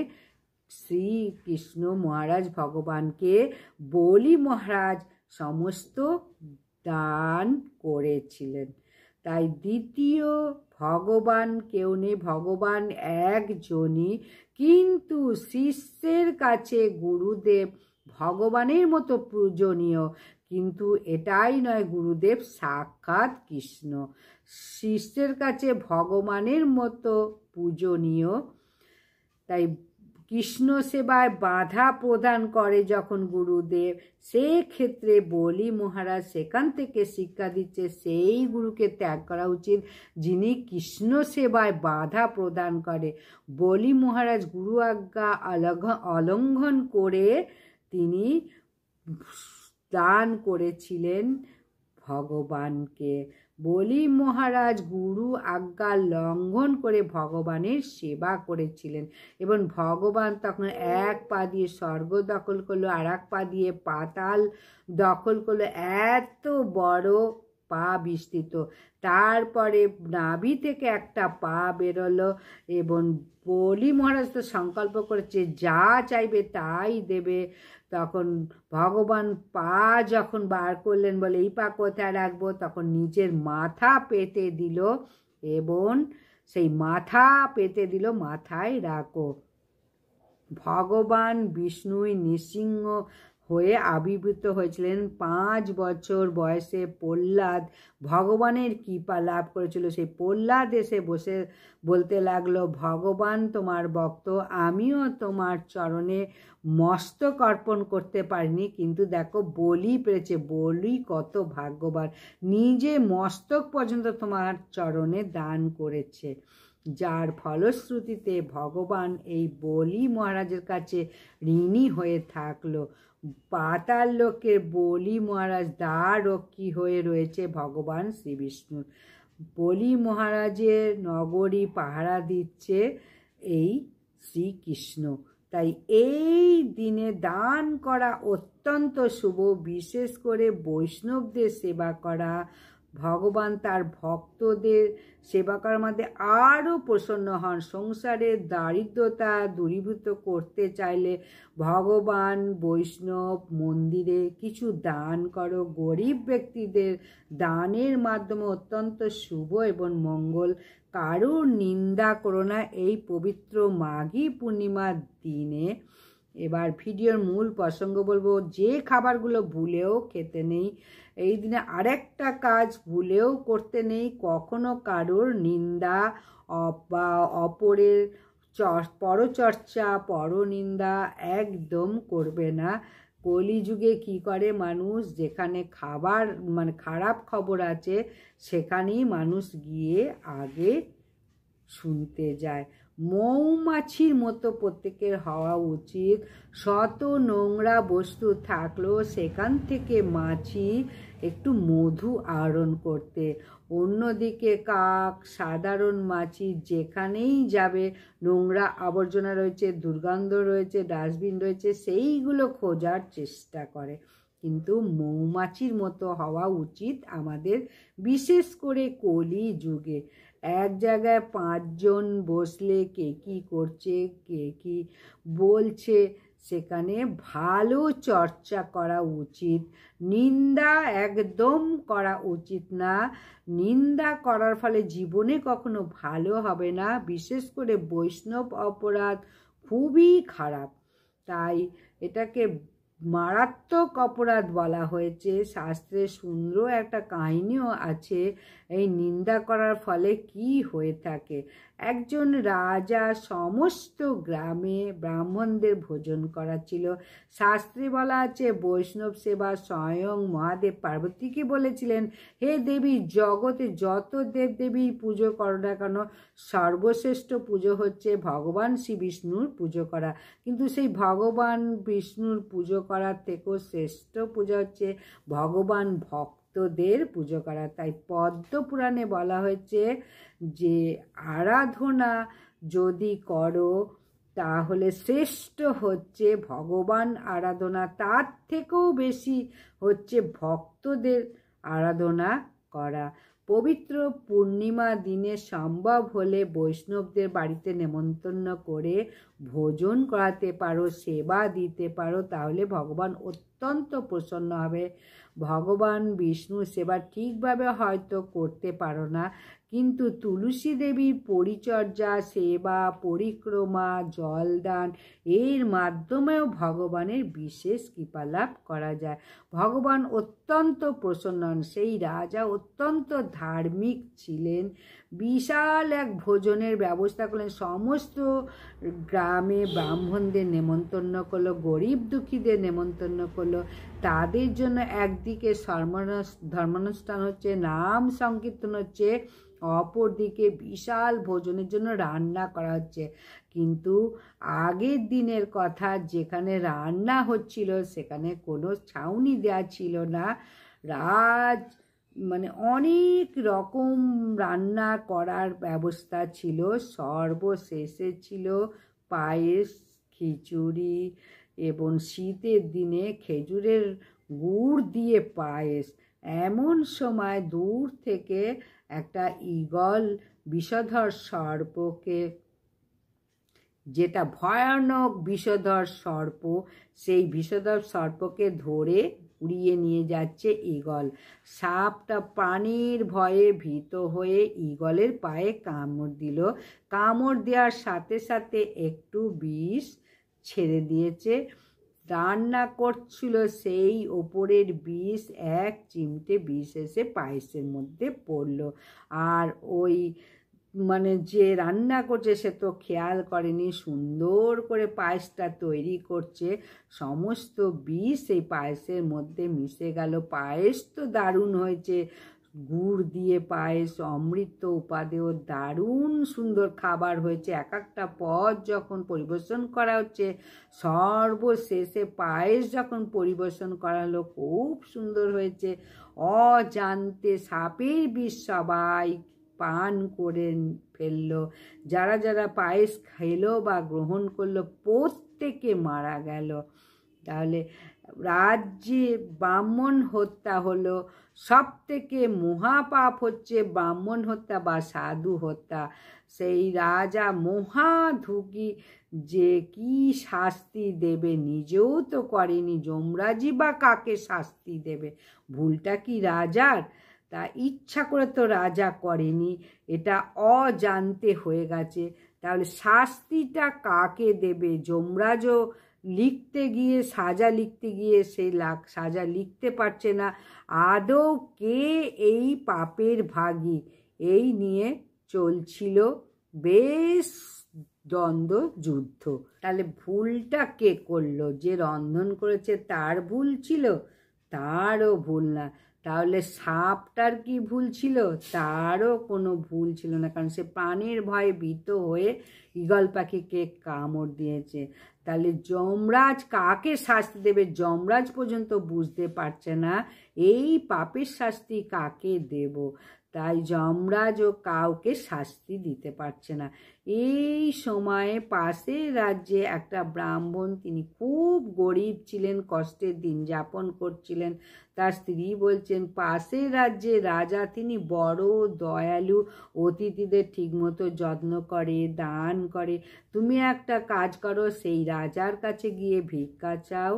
শ্রীকৃষ্ণ মহারাজ ভগবানকে বলি মহারাজ সমস্ত দান করেছিলেন। তাই দ্বিতীয় ভগবান কেউ নেই, ভগবান একজনই, কিন্তু শিষ্যের কাছে গুরুদেব ভগবানের মতো পূজনীয়, কিন্তু এটাই নয় গুরুদেব সাক্ষাৎ কৃষ্ণ। শিষ্যের কাছে ভগবানের মতো পূজনীয়, তাই কৃষ্ণ সেবায় বাধা প্রদান করে যখন গুরুদেব, সেক্ষেত্রে বলি মহারাজ সেখান থেকে শিক্ষা দিচ্ছে সেই গুরুকে ত্যাগ করা উচিত যিনি কৃষ্ণ সেবায় বাধা প্রদান করে। বলি মহারাজ গুরু আজ্ঞা অলঙ্ঘন করে তিনি দান করেছিলেন ভগবানকে। বলি মহারাজ গুরু আজ্ঞা লঙ্ঘন করে ভগবানের সেবা করেছিলেন এবং ভগবান তখন এক পা দিয়ে স্বর্গ দখল করলো, আর এক পা দিয়ে পাতাল দখল করলো, এত বড় পা বিস্তৃত। তারপরে নাভি থেকে একটা পা বেরোলো এবং বলি মহারাজ তো সংকল্প করেছে যা চাইবে তাই দেবে। তখন ভগবান পা যখন বার করলেন, বলে এই পা কোথায় রাখবো, তখন নিজের মাথা পেতে দিল এবং সেই মাথা পেতে দিল, মাথায় রাখো। ভগবান বিষ্ণুই নৃসিংহ হয়ে আবির্ভূত হয়েছিলেন। 5 বছর বয়সে প্রহ্লাদ ভগবানের কৃপা লাভ করেছিল। সেই প্রহ্লাদ এসে বসে বলতে লাগলো, ভগবান তোমার ভক্ত, আমিও তোমার চরণে মস্তক অর্পণ করতে পারিনি, কিন্তু দেখো বলি পেরেছে। বলি কত ভাগ্যবান, নিজে মস্তক পর্যন্ত তোমার চরণে দান করেছে, যার ফলশ্রুতিতে ভগবান এই বলি মহারাজের কাছে ঋণী হয়ে থাকলো। পাতাল লোকের বলি মহারাজ দ্বাররক্ষী হয়ে রয়েছে ভগবান শ্রী বিষ্ণুর। বলি মহারাজের নগরী পাহারা দিচ্ছে এই শ্রীকৃষ্ণ। তাই এই দিনে দান করা অত্যন্ত শুভ, বিশেষ করে বৈষ্ণবদের সেবা করা। ভগবান তার ভক্তদের সেবা করার মধ্যে আরও প্রসন্ন হন। সংসারের দারিদ্রতা দূরীভূত করতে চাইলে ভগবান বৈষ্ণব মন্দিরে কিছু দান করো। গরিব ব্যক্তিদের দানের মাধ্যমে অত্যন্ত শুভ এবং মঙ্গল। কারোর নিন্দা করো না এই পবিত্র মাঘী পূর্ণিমার দিনে। এবার ভিডিওর মূল প্রসঙ্গ বলবো, যে খাবারগুলো ভুলেও খেতে নেই এই দিনে। আরেকটা কাজ ভুলেও করতে নেই, কখনো কারোর নিন্দা বা অপরের পরচর্চা পরনিন্দা একদম করবে না। কলিযুগে কি করে মানুষ, যেখানে খারাপ খবর আছে সেখানেই মানুষ গিয়ে আগে শুনতে যায়। মৌমাছির মতো প্রত্যেকের হওয়া উচিত। শত নোংরা বস্তু থাকলেও সেখান থেকে মাছি একটু মধু আহরণ করতে। অন্যদিকে কাক, সাধারণ মাছি যেখানেই যাবে নোংরা আবর্জনা রয়েছে, দুর্গন্ধ রয়েছে, ডাস্টবিন রয়েছে, সেইগুলো খোঁজার চেষ্টা করে। কিন্তু মৌমাছির মতো হওয়া উচিত আমাদের, বিশেষ করে কলি যুগে। এক জায়গায় 5 জন বসলে কে কি করছে, কে কি বলছে, সেখানে ভালো চর্চা করা উচিত। নিন্দা একদম করা উচিত না। নিন্দা করার ফলে জীবনে কখনো ভালো হবে না। বিশেষ করে বৈষ্ণব অপরাধ খুবই খারাপ, তাই এটাকে মারাত্মক অপরাধ বলা হয়েছে। শাস্ত্রে সুন্দর একটা কাহিনীও আছে এই নিন্দা করার ফলে কি হয়ে থাকে। একজন রাজা সমস্ত গ্রামে ব্রাহ্মণদের ভোজন করাচ্ছিল। শাস্ত্রে বলা আছে বৈষ্ণব সেবা স্বয়ং মহাদেব পার্বতীকে বলেছিলেন, হে দেবী, জগতে যত দেবদেবীর পুজো করো না কেন, সর্বশ্রেষ্ঠ পুজো হচ্ছে ভগবান শ্রী বিষ্ণুর পুজো করা। কিন্তু সেই ভগবান বিষ্ণুর পুজো করার থেকেও শ্রেষ্ঠ পূজা হচ্ছে ভগবান ভক্তদের পুজো করা। তাই পদ্ম পুরাণে বলা হয়েছে যে আরাধনা যদি করো তাহলে শ্রেষ্ঠ হচ্ছে ভগবান আরাধনা, তার থেকেও বেশি হচ্ছে ভক্তদের আরাধনা করা। পবিত্র পূর্ণিমা দিনে সম্ভব হলে বৈষ্ণবদের বাড়িতে নেমন্তন্ন করে ভোজন করাতে পারো, সেবা দিতে পারো, তাহলে ভগবান অত্যন্ত প্রসন্ন হবে। ভগবান বিষ্ণুর সেবা ঠিকভাবে হয়তো করতে পারো না, কিন্তু তুলসী দেবীর পরিচর্যা, সেবা, পরিক্রমা, জলদান এর মাধ্যমেও ভগবানের বিশেষ কৃপা লাভ করা যায়। ভগবান অত্যন্ত প্রসন্ন হন। সেই রাজা অত্যন্ত ধার্মিক ছিলেন, বিশাল এক ভোজনের ব্যবস্থা করলেন, সমস্ত গ্রামে ব্রাহ্মণদের নেমন্তন্ন করলো, গরিব দুঃখীদের নেমন্তন্ন করলো। তাদের জন্য একদিকে ধর্মানুষ্ঠান হচ্ছে, নাম সংকীর্তন হচ্ছে, অপরদিকে বিশাল ভোজনের জন্য রান্না করা হচ্ছে। কিন্তু আগের দিনের কথা, যেখানে রান্না হচ্ছিল সেখানে কোনো ছাউনি দেওয়া ছিল না। অনেক রকম রান্না করার ব্যবস্থা ছিল। সর্বশেষে ছিল পায়েস, খিচুড়ি এবং শীতের দিনে খেজুরের গুড় দিয়ে পায়েস। এমন সময় দূর থেকে একটা ঈগল বিষধর সর্পকে, যেটা ভয়ানক বিষধর সর্প, সেই বিষধর সর্পকে ধরে উড়িয়ে নিয়ে যাচ্ছে ঈগল। সাপটা প্রাণীর ভয়ে ভীত হয়ে ঈগলের পায়ে কামড় দিল। কামড় দেওয়ার সাথে সাথে একটু বিষ ছেড়ে দিয়েছে। রান্না করছিল সেই ওপরের বিষ, এক চিমটে বিষ এসে পায়েসের মধ্যে পড়ল। আর ওই যে রান্না করছে সে তো খেয়াল করেনি, সুন্দর করে পায়েসটা তৈরি করছে, সমস্ত বিষ এই পায়েসের মধ্যে মিশে গেল। পায়েস তো দারুণ হয়েছে, গুড় দিয়ে পায়েস, অমৃত উপাদেয় দারুণ সুন্দর খাবার হয়েছে। এক একটা পদ যখন পরিবেশন করা হচ্ছে, সর্বশেষে পায়েস যখন পরিবেশন করা হলো, খুব সুন্দর হয়েছে। অজান্তে সাপের বিষ সবাই পান করে ফেললো। যারা যারা পায়েস খেলো বা গ্রহণ করলো প্রত্যেকে মারা গেল। তাহলে রাজ্যে ব্রাহ্মণ হত্যা হলো। সব থেকে মহাপাপ হচ্ছে ব্রাহ্মণ হত্যা বা সাধু হত্যা। সেই রাজা মহাধুকি যে কি শাস্তি দেবে নিজেও তো করেনি, যমরাজই বা কাকে শাস্তি দেবে? ভুলটা কি রাজার? তা ইচ্ছা করে তো রাজা করেনি, এটা অজান্তে হয়ে গেছে। তাহলে শাস্তিটা কাকে দেবে? যমরাজও লিখতে গিয়ে, সাজা লিখতে গিয়ে সে সাজা লিখতে পারছে না। আদৌ কে এই পাপের ভাগী, এই নিয়ে চলছিল বেশ দ্বন্দ্ব যুদ্ধ। তাহলে ভুলটা কে করলো? যে রন্ধন করেছে তার ভুল ছিল? তারও ভুল না। তাহলে সাপটার কি ভুল ছিল? তারও কোনো ভুল ছিল না, কারণ সে প্রাণের ভয়ে ভীত হয়ে ঈগল পাখিকে কামড় দিয়েছে। তাহলে যমরাজ কাকে শাস্তি দেবে? যমরাজ পর্যন্ত বুঝতে পারছে না এই পাপের শাস্তি কাকে দেব। তাই যমরাজও কাউকে শাস্তি দিতে পারছে না। এই সময়ে পাশের রাজ্যে একটা ব্রাহ্মণ, তিনি খুব গরিব ছিলেন, কষ্টের দিন যাপন করছিলেন। তার স্ত্রী বলছেন, পাশের রাজ্যে রাজা, তিনি বড় দয়ালু, অতিথিদের ঠিকমতো যত্ন করে, দান করে। তুমি একটা কাজ করো, সেই রাজার কাছে গিয়ে ভিক্ষা চাও,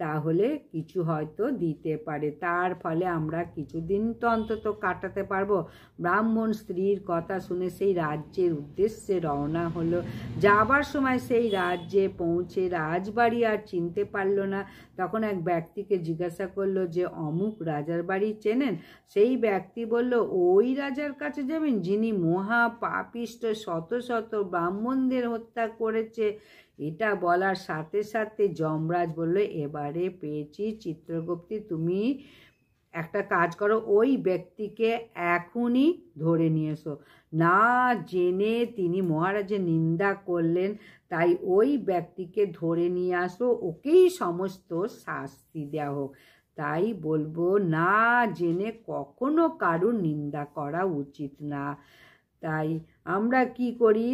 তাহলে কিছু হয়তো দিতে পারে, তার ফলে আমরা কিছুদিন তো অন্তত কাটাতে পারবো। ব্রাহ্মণ স্ত্রীর কথা শুনে সেই রাজ্যের উদ্দেশ্যে রওনা হলো। যাবার সময় সেই রাজ্যে পৌঁছে রাজবাড়ি আর চিনতে পারল না। তখন এক ব্যক্তিকে জিজ্ঞাসা করলো যে অমুক রাজার বাড়ি চেনেন? সেই ব্যক্তি বলল, ওই রাজার কাছে যাবেন যিনি মহা পাপিষ্ট শত শত ব্রাহ্মণদের হত্যা করেছে। এটা বলার সাথে সাথে যমরাজ বলল, এবারে পেয়েছি চিত্রগুপ্তি, তুমি একটা কাজ করো, ওই ব্যক্তিকে এখনই ধরে নিয়ে এসো। না জেনে তিনি মহারাজের নিন্দা করলেন, তাই ওই ব্যক্তিকে ধরে নিয়ে আসো, ওকেই সমস্ত শাস্তি দেওয়া হোক। তাই বলবো, না জেনে কখনো কারুর নিন্দা করা উচিত না। তাই আমরা কি করি,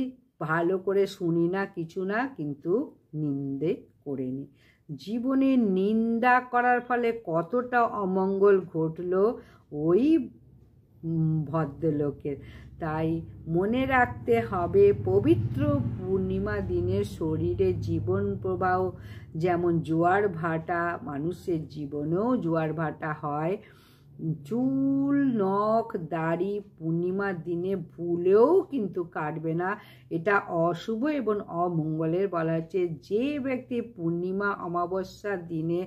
ভালো করে শুনি না কিছু না, কিন্তু নিন্দে করে নিই। জীবনে নিন্দা করার ফলে কতটা অমঙ্গল ঘটলো ওই ভদ্রলোকের। তাই মনে রাখতে হবে, পবিত্র পূর্ণিমা দিনের শরীরে জীবন প্রবাহ যেমন জোয়ার ভাটা, মানুষের জীবনেও জোয়ার ভাটা হয়। চুল নখ দাড়ি পূর্ণিমার দিনে ভুলেও কিন্তু কাটবে না, এটা অশুভ এবং অমঙ্গলের বলা হচ্ছে। যে ব্যক্তি পূর্ণিমা অমাবস্যার দিনে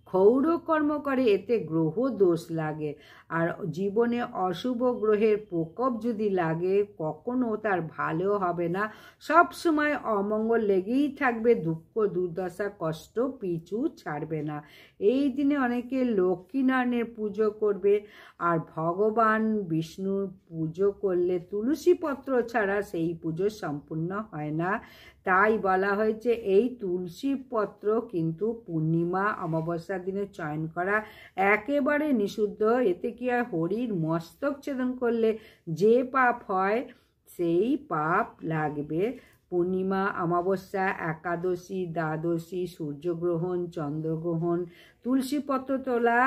ক্ষৌরকর্ম করে এতে গ্রহ দোষ লাগে, আর জীবনে অশুভ গ্রহের প্রকোপ যদি লাগে কখনো তার ভালো হবে না, সব সময় অমঙ্গল লেগেই থাকবে, দুঃখ দুর্দশা কষ্ট পিছু ছাড়বে না। এই দিনে অনেকে লক্ষ্মীনারায়ণের পুজো করবে, আর ভগবান বিষ্ণুর পুজো করলে তুলসী পত্র ছাড়া সেই পুজো সম্পূর্ণ হয় না। তাই বলা হয়েছে এই তুলসী পত্র কিন্তু পূর্ণিমা অমাবস্যার দিনে চয়ন করা একেবারে নিষিদ্ধ। এতে কি আর হরির মস্তক ছেদন করলে যে পাপ হয় সেই পাপ লাগবে। পূর্ণিমা অমাবস্যা একাদশী দ্বাদশী সূর্যগ্রহণ চন্দ্রগ্রহণ তুলসীপত্র তোলা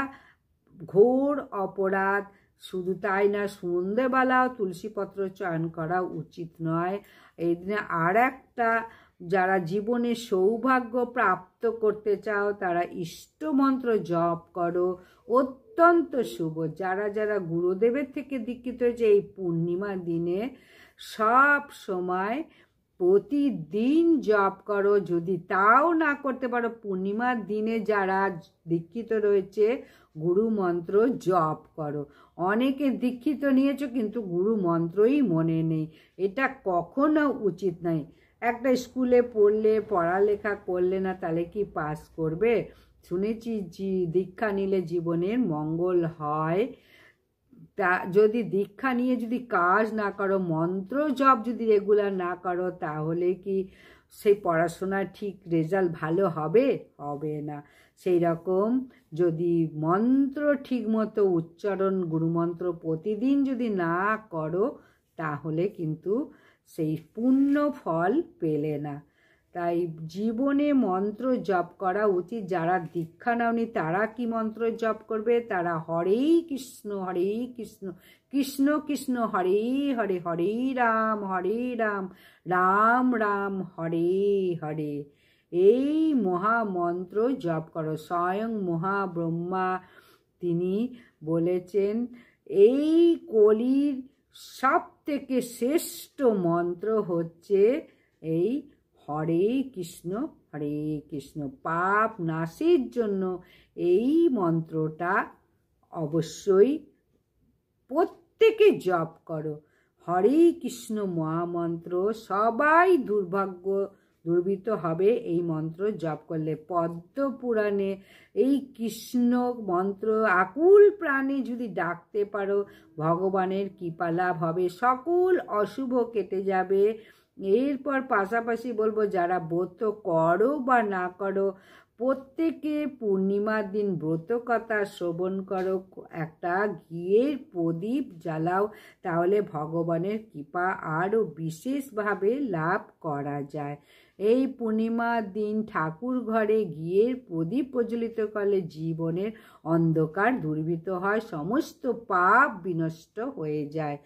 ঘোর অপরাধ। শুধু তাই না, সন্ধ্যেবেলাও তুলসীপত্র চয়ন করা উচিত নয়। এই দিনে আর একটা, যারা জীবনে সৌভাগ্য প্রাপ্ত করতে চাও তারা ইষ্টমন্ত্র জপ করো, অত্যন্ত শুভ। যারা যারা গুরুদেবের থেকে দীক্ষিত হয়েছে এই পূর্ণিমার দিনে সব সময় প্রতিদিন জপ করো। যদি তাও না করতে পারো, পূর্ণিমার দিনে যারা দীক্ষিত রয়েছে গুরু মন্ত্র জপ করো। অনেকে দীক্ষিত নিয়েছো কিন্তু গুরু মন্ত্রই মনে নেই, এটা কখনো উচিত নয়। একটা স্কুলে পড়লে পড়ালেখা করলে না, তাহলে কি পাস করবে? শুনেছি দীক্ষা নিলে জীবনের মঙ্গল হয়। তা যদি দীক্ষা নিয়ে যদি কাজ না করো, মন্ত্র জপ যদি রেগুলার না করো, তাহলে কি সেই পড়াশোনার ঠিক রেজাল্ট ভালো হবে? হবে না। সেই রকম যদি মন্ত্র ঠিক মতো উচ্চারণ গুরুমন্ত্র প্রতিদিন যদি না করো, তাহলে কিন্তু সেই পূর্ণ ফল পেলে না। তাই জীবনে মন্ত্র জপ করা উচিত। যারা দীক্ষা নাওনি তারা কি মন্ত্র জপ করবে? তারা হরেই কৃষ্ণ কৃষ্ণ কৃষ্ণ হরে হরে, হরে রাম রাম রাম হরে হরে, এই মহামন্ত্র জপ করো। স্বয়ং মহাব্রহ্মা তিনি বলেছেন এই কলির সব থেকে শ্রেষ্ঠ মন্ত্র হচ্ছে এই হরে কৃষ্ণ। পাপ নাশের জন্য এই মন্ত্রটা অবশ্যই প্রত্যেকে জপ করো। হরে কৃষ্ণ মহামন্ত্র, সবাই দুর্বিত হবে এই মন্ত্র জপ করলে। পদ্ম পুরাণে এই কৃষ্ণ মন্ত্র আকুল প্রাণে যদি ডাকতে পারো, ভগবানের কৃপা লাভ হবে, সকল অশুভ কেটে যাবে। এরপর পাশাপাশি বলবো, যারা ব্রত করো বা না করো, প্রত্যেকে পূর্ণিমার দিন ব্রত কথা শ্রবণ করো, একটা ঘিয়ের প্রদীপ জ্বালাও, তাহলে ভগবানের কৃপা আরও বিশেষভাবে লাভ করা যায়। এই পূর্ণিমার দিন ঠাকুর ঘরে গিয়ে প্রদীপ প্রজ্বলিত করলে জীবনের অন্ধকার দূরীভূত হয়, সমস্ত পাপ বিনষ্ট হয়ে যায়।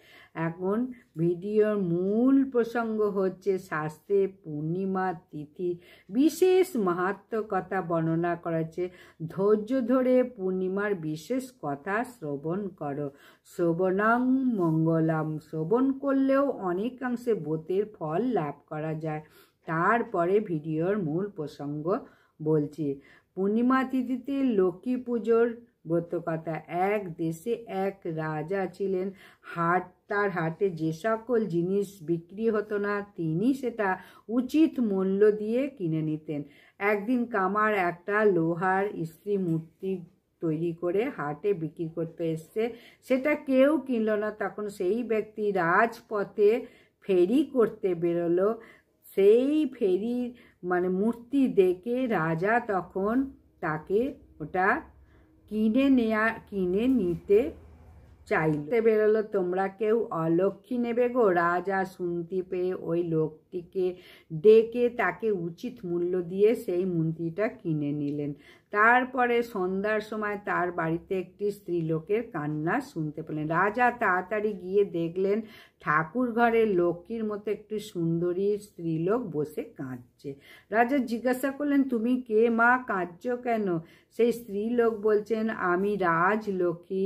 এখন ভিডিওর মূল প্রসঙ্গ হচ্ছে শাস্ত্রে পূর্ণিমা তিথি বিশেষ মাহাত্ম্য কথা বর্ণনা করেছে। ধৈর্য ধরে পূর্ণিমার বিশেষ কথা শ্রবণ করো। শ্রবণাং মঙ্গলম, শ্রবণ করলেও অনেকাংশে ব্রতের ফল লাভ করা যায়। তারপরে ভিডিওর মূল প্রসঙ্গ বলছি। পূর্ণিমা তিথিতে লক্ষ্মী পুজোর ব্রতকথা। এক দেশে এক রাজা ছিলেন। তার হাটে যে সকল জিনিস বিক্রি হতো না তিনি সেটা উচিত মূল্য দিয়ে কিনে নিতেন। একদিন কামার একটা লোহার স্ত্রী মূর্তি তৈরি করে হাটে বিক্রি করতে এসছে, সেটা কেউ কিনল না। তখন সেই ব্যক্তি রাজপথে ফেরি করতে বেরোলো। সেই ফেরি মূর্তি দেখে রাজা তখন তাকে ওটা কিনে নিতে চাইতে বেরোলো। তোমরা কেউ অলক্ষ্মী নেবে গো? রাজা শুনতে পেয়ে ওই লোকটিকে ডেকে তাকে উচিত মূল্য দিয়ে সেই মূর্তিটা কিনে নিলেন। তারপরে সন্ধ্যার সময় তার বাড়িতে একটি স্ত্রীলোকের কান্না শুনতে পেলেন। রাজা তাড়াতাড়ি গিয়ে দেখলেন ঠাকুর ঘরে লক্ষ্মীর মতো একটি সুন্দরী স্ত্রীলোক বসে কাঁদছে। রাজা জিজ্ঞাসা করলেন, তুমি কে মা, কাঁদছো কেন? সেই স্ত্রীলোক বলছেন, আমি রাজলক্ষ্মী,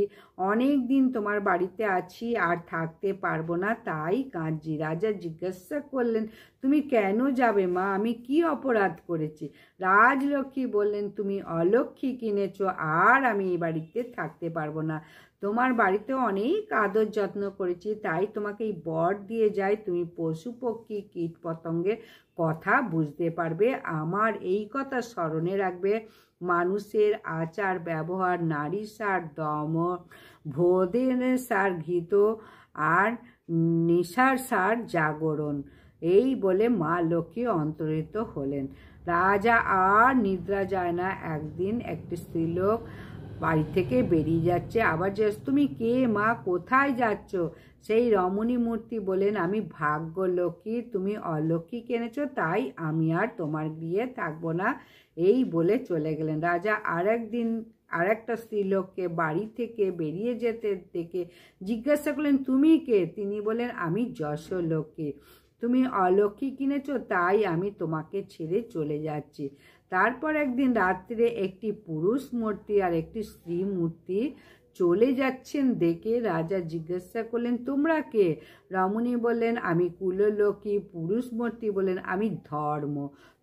অনেক দিন তোমার বাড়িতে আছি আর থাকতে পারবো না, তাই কাঁদছি। রাজা জিজ্ঞাসা করলেন, তুমি কেন যাবে মা, আমি কি অপরাধ করেছি? রাজলক্ষ্মী বললেন, তুমি অলক্ষ্মী কিনেছো আর আমি এই বাড়িতে থাকতে পারবো না। তোমার বাড়িতে অনেক আদর যত্ন করেছি, তাই তোমাকে এই বর দিয়ে যাই, তুমি পশু পক্ষী কীট পতঙ্গের কথা বুঝতে পারবে। আমার এই কথা স্মরণে রাখবে, মানুষের আচার ব্যবহার, নারী সার দম, ভোজনের সার ঘৃত, আর নেশার সার জাগরণ। এই বলে মা লক্ষ্মী অন্তর্হিত হলেন। রাজা আর নিদ্রা যায় না। একদিন একটি স্ত্রীলোক বাড়ি থেকে বেরিয়ে যাচ্ছে, আবার যে তুমি কে মা, কোথায় যাচ্ছ? সেই রমণী মূর্তি বলেন, আমি ভাগ্যলক্ষ্মী, তুমি অলক্ষ্মী কিনেছো, তাই আমি আর তোমার গৃহে থাকবো না। এই বলে চলে গেলেন। রাজা আরেকটা স্ত্রীলোককে বাড়ি থেকে বেরিয়ে যেতে দেখে জিজ্ঞাসা করলেন, তুমি কে? তিনি বলেন, আমি যশোলক্ষ্মী, তুমি অলক্ষ্মী কিনেছো, তাই আমি তোমাকে ছেড়ে চলে যাচ্ছি। তারপর একদিন রাত্রে একটি পুরুষ মূর্তি আর একটি স্ত্রী মূর্তি চলে যাচ্ছেন দেখে রাজা জিজ্ঞাসা করলেন, তোমরা কে? রমণী বললেন, আমি কুললক্ষ্মী। পুরুষ মূর্তি বললেন, আমি ধর্ম,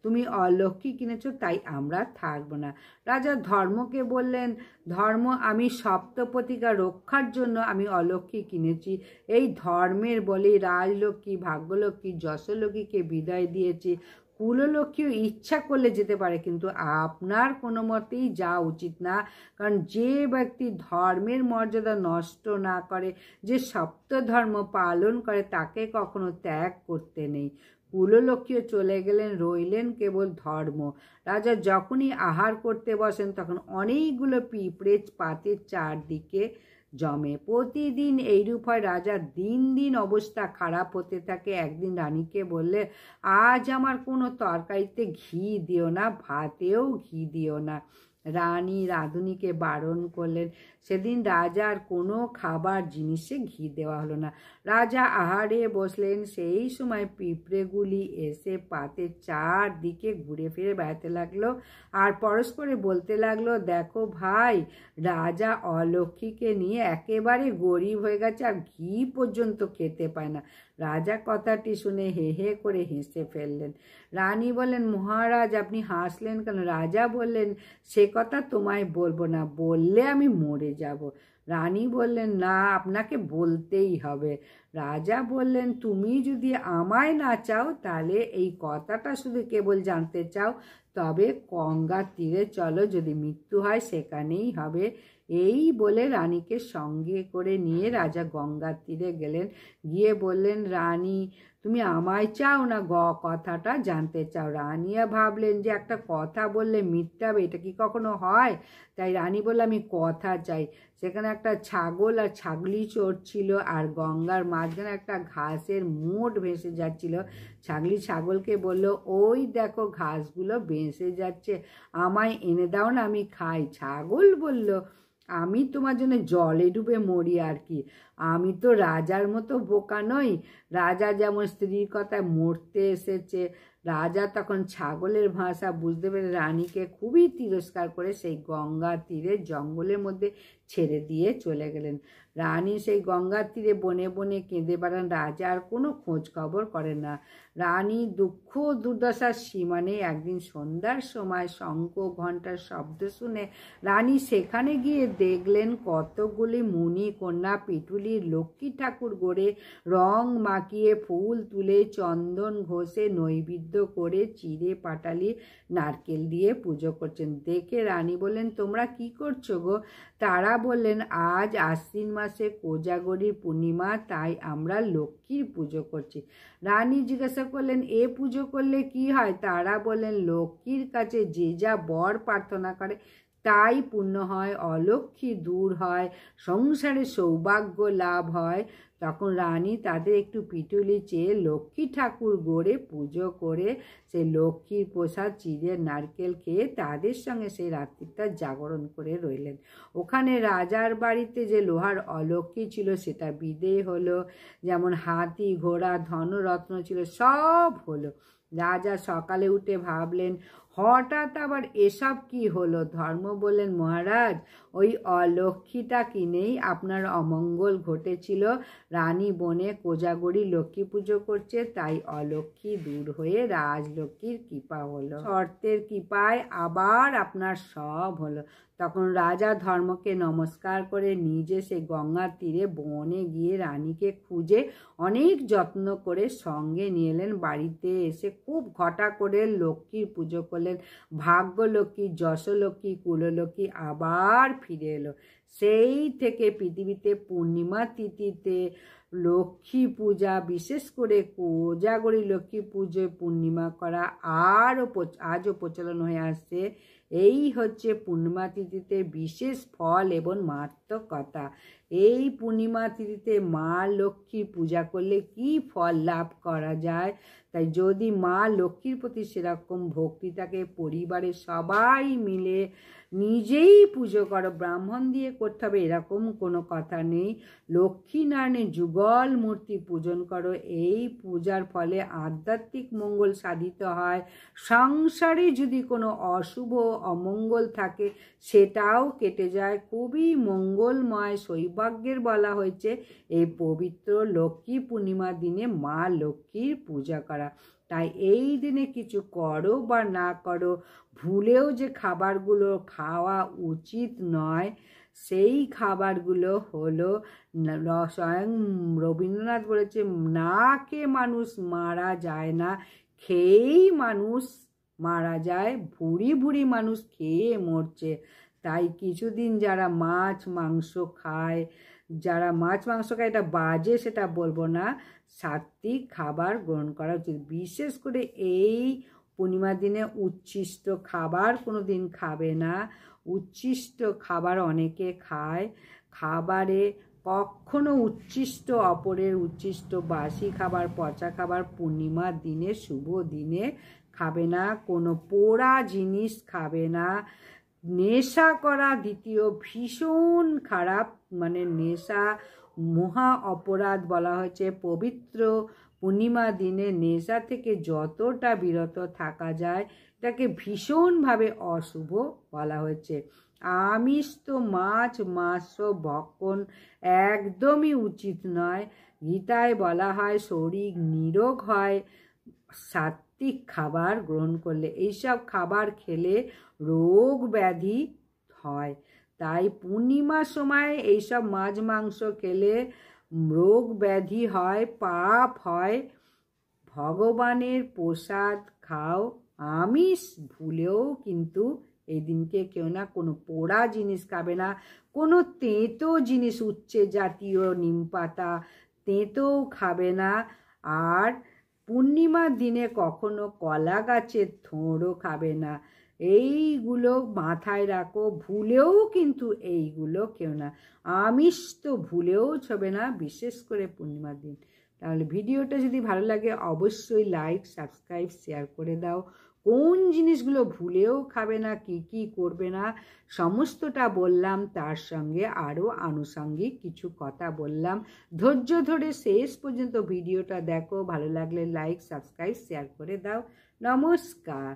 তুমি অলক্ষ্মী কিনেছো, তাই আমরা থাকবো না। রাজা ধর্মকে বললেন, ধর্ম, আমি সপ্তপতিকা রক্ষার জন্য আমি অলক্ষ্মী কিনেছি। এই ধর্মের বলে রাজলক্ষ্মী, ভাগ্যলক্ষ্মী, যশোলক্ষ্মীকে বিদায় দিয়েছি। কুললক্ষ্মীও ইচ্ছা করলে যেতে পারে, কিন্তু আপনার কোনো মতেই যাওয়া উচিত না। কারণ যে ব্যক্তি ধর্মের মর্যাদা নষ্ট না করে, যে সপ্ত ধর্ম পালন করে, তাকে কখনো ত্যাগ করতে নেই। কুললক্ষ্মীও চলে গেলেন, রইলেন কেবল ধর্ম। রাজা যখনই আহার করতে বসেন তখন অনেকগুলো পিঁপড়ে পাতের চারদিকে জমে। প্রতিদিন এইরূপ হয়। রাজার দিন দিন অবস্থা খারাপ হতে থাকে। একদিন রানীকে বললে, আজ আমার কোনো তরকারিতে ঘি দিও না, ভাতেও ঘি দিও না। রানী রাঁধুনিকে বারণ করলেন। সেদিন রাজার কোনো খাবার জিনিসে ঘি দেওয়া হলো না। রাজা আহারে বসলেন। সেই সময় পিঁপড়েগুলি এসে পাতের চারদিকে ঘুরে ফিরে বেড়াতে লাগলো আর পরস্পরে বলতে লাগলো, দেখো ভাই, রাজা অলক্ষ্মীকে নিয়ে একেবারে গরিব হয়ে গেছে আর ঘি পর্যন্ত খেতে পায় না। রাজা কথাটি শুনে হে হে করে হেসে ফেললেন। রানী বললেন, মহারাজ, আপনি হাসলেন কেন? রাজা বললেন, সে কথা তোমায় বলবো না, বললে আমি মরে যাব। রানী বললেন, না, আপনাকে বলতেই হবে। রাজা বললেন, তুমি যদি আমায় না চাও, তাহলে এই কথাটা শুধু কেবল জানতে চাও, তবে গঙ্গার তীরে চলো, যদি মৃত্যু হয় সেখানেই হবে। এই বলে রানীকে সঙ্গে করে নিয়ে রাজা গঙ্গার তীরে গেলেন। গিয়ে বললেন, রানী, তুমি আমায় চাও না কথাটা জানতে চাও? রানিয়া ভাবলেন যে একটা কথা বললে মিথ্যাবে, এটা কি কখনো হয়? তাই রানী বলল, আমি কথা চাই। সেখানে একটা ছাগল আর ছাগলি চড়ছিল, আর গঙ্গার মাঝখানে একটা ঘাসের মোট ভেসে যাচ্ছিল। ছাগলি ছাগলকে বলল, ওই দেখো ঘাসগুলো ভেসে যাচ্ছে, আমায় এনে দাও না, আমি খাই। ছাগল বলল, আমি তোমার জন্য জলে ডুবে মরি আর কি, আমি তো রাজার মতো বোকা নই। রাজা যেমন স্ত্রীর কথায় মরতে এসেছে। রাজা তখন ছাগলের ভাষা বুঝতে পেরে রানীকে খুবই তিরস্কার করে সেই গঙ্গার তীরে জঙ্গলের মধ্যে ছেড়ে দিয়ে চলে গেলেন। রানী সেই গঙ্গার তীরে বনে বনে কেঁদে বেড়ান। রাজা আর কোনো খোঁজ খবর করেন না। রানী দুঃখ দুর্দশার সীমা নেই। একদিন সন্ধ্যার সময় শঙ্খ ঘণ্টার শব্দ শুনে রানী সেখানে গিয়ে দেখলেন কতগুলি মুনি কন্যা পিটুলির লক্ষ্মী ঠাকুর গড়ে রং মাখিয়ে ফুল তুলে চন্দন ঘষে নৈবেদ্য করে চিড়ে পাটালি নারকেল দিয়ে পুজো করছেন। দেখে রানী বললেন, তোমরা কি করছো গো? তারা বললেন, আজ আশ্বিন মাসে কোজাগরীর পূর্ণিমা, তাই আমরা লক্ষ্মীর পুজো করছি। রানী জিজ্ঞাসা করলেন, এ পুজো করলে কি হয়? তারা বললেন, লক্ষ্মীর কাছে যে যা বর প্রার্থনা করে তাই পূর্ণ হয়, অলক্ষ্মী দূর হয়, সংসারে সৌভাগ্য লাভ হয়। তখন রানী তাদের একটু পিটুলি চেয়ে লক্ষ্মী ঠাকুর গড়ে পুজো করে সেই লক্ষ্মীর প্রসাদ চিড়ে নারকেল খেয়ে তাদের সঙ্গে সেই রাত্রিটা জাগরণ করে রইলেন। ওখানে রাজার বাড়িতে যে লোহার অলক্ষ্মী ছিল সেটা বিদেয় হলো, যেমন হাতি ঘোড়া ধনরত্ন ছিল সব হলো। রাজা সকালে উঠে ভাবলেন, হঠাৎ আবার এসব কি হলো? ধর্ম বললেন, মহারাজ, ওই অলক্ষ্মীটা কিনেই আপনার অমঙ্গল ঘটেছিল। রানী বনে কোজাগরী লক্ষ্মী পুজো করছে, তাই অলক্ষ্মী দূর হয়ে রাজলক্ষ্মীর কৃপা হলো। শর্তের কৃপায় আবার আপনার সব হলো। তখন রাজা ধর্মকে নমস্কার করে নিজে সে গঙ্গার তীরে বনে গিয়ে রানীকে খুঁজে অনেক যত্ন করে সঙ্গে নিয়ে এলেন। বাড়িতে এসে খুব ঘটা করে লক্ষ্মীর পুজো করলেন। ভাগ্যলক্ষ্মী, যশলক্ষ্মী, কুললক্ষ্মী আবার ফিরে এলো। সেই থেকে পৃথিবীতে পূর্ণিমা তিথিতে লক্ষ্মী পূজা, বিশেষ করে কোজাগরী লক্ষ্মী পুজোয় পূর্ণিমা করা আজও প্রচলন হয়ে আসছে। এই হচ্ছে পূর্ণিমা তিথিতে বিশেষ ফল এবং মাহাত্ম্য কথা। এই পূর্ণিমা তিথিতে মা লক্ষ্মীর পূজা করলে কি ফল লাভ করা যায়? তাই যদি মা লক্ষ্মীর প্রতি সেরকম ভক্তি থাকে, পরিবারের সবাই মিলে নিজেই পুজো করো, ব্রাহ্মণ দিয়ে করতে হবে এরকম কোনো কথা নেই। লক্ষ্মীনারায়ণের যুগল মূর্তি পূজন করো। এই পূজার ফলে আধ্যাত্মিক মঙ্গল সাধিত হয়। সংসারে যদি কোনো অশুভ অমঙ্গল থাকে সেটাও কেটে যায়। খুবই মঙ্গলময় সৌভাগ্যের বলা হয়েছে এই পবিত্র লক্ষ্মী পূর্ণিমার দিনে মা লক্ষ্মীর পূজা করা। তাই এই দিনে কিছু করো বা না করো, ভুলেও যে খাবারগুলো খাওয়া উচিত নয় সেই খাবারগুলো হলো, স্বয়ং রবীন্দ্রনাথ বলেছে, না খেয়ে মানুষ মারা যায় না, খেয়েই মানুষ মারা যায়, ভুড়ি ভুড়ি মানুষ খেয়ে মরছে। তাই কিছুদিন যারা মাছ মাংস খায়, এটা বাজে সেটা বলবো না, সাত্বিক খাবার গ্রহণ করা উচিত। বিশেষ করে এই পূর্ণিমার দিনে উচ্ছিষ্ট খাবার কোনো দিন খাবে না। উচ্ছিষ্ট খাবার অনেকে খায়, খাবারে কখনো উচ্ছিষ্ট, অপরের উচ্ছিষ্ট বাসি খাবার, পচা খাবার পূর্ণিমার দিনে শুভ দিনে খাবে না। কোনো পোড়া জিনিস খাবে না। নেশা করা দ্বিতীয় ভীষণ খারাপ, মানে নেশা মহা অপরাধ বলা হয়েছে। পবিত্র পূর্ণিমা দিনে নেশা থেকে যতটা বিরত থাকা যায় এটাকে ভীষণভাবে অশুভ বলা হয়েছে। আমিষ তো মাছ মাংস ভক্ষণ একদমই উচিত নয়। গীতায় বলা হয় শরীর নিরোগ হয় সাত্বিক খাবার গ্রহণ করলে। এইসব খাবার খেলে রোগ ব্যাধি হয়। তাই পূর্ণিমার সময় এইসব মাছ মাংস খেলে রোগ ব্যাধি হয়, পাপ হয়। ভগবানের প্রসাদ খাও, আমিষ ভুলেও কিন্তু এই দিনকে কেউ না কোনো পোড়া জিনিস খাবে না, কোনো তেঁতো জিনিস, উচ্ছে জাতীয় নিম পাতা তেঁতোও খাবে না। আর পূর্ণিমার দিনে কখনো কলা গাছের থোড়ও খাবে না। এইগুলো মাথায় রাখো, ভুলেও কিন্তু এইগুলো কেউ না। আমিষ তো ভুলেও ছবে না, বিশেষ করে পূর্ণিমার দিন। তাহলে ভিডিওটা যদি ভালো লাগে অবশ্যই লাইক, সাবস্ক্রাইব, শেয়ার করে দাও। কোন জিনিসগুলো ভুলেও খাবে না, কি কি করবে না, সমস্তটা বললাম। তার সঙ্গে আরও আনুষঙ্গিক কিছু কথা বললাম। ধৈর্য ধরে শেষ পর্যন্ত ভিডিওটা দেখো। ভালো লাগলে লাইক, সাবস্ক্রাইব, শেয়ার করে দাও। নমস্কার।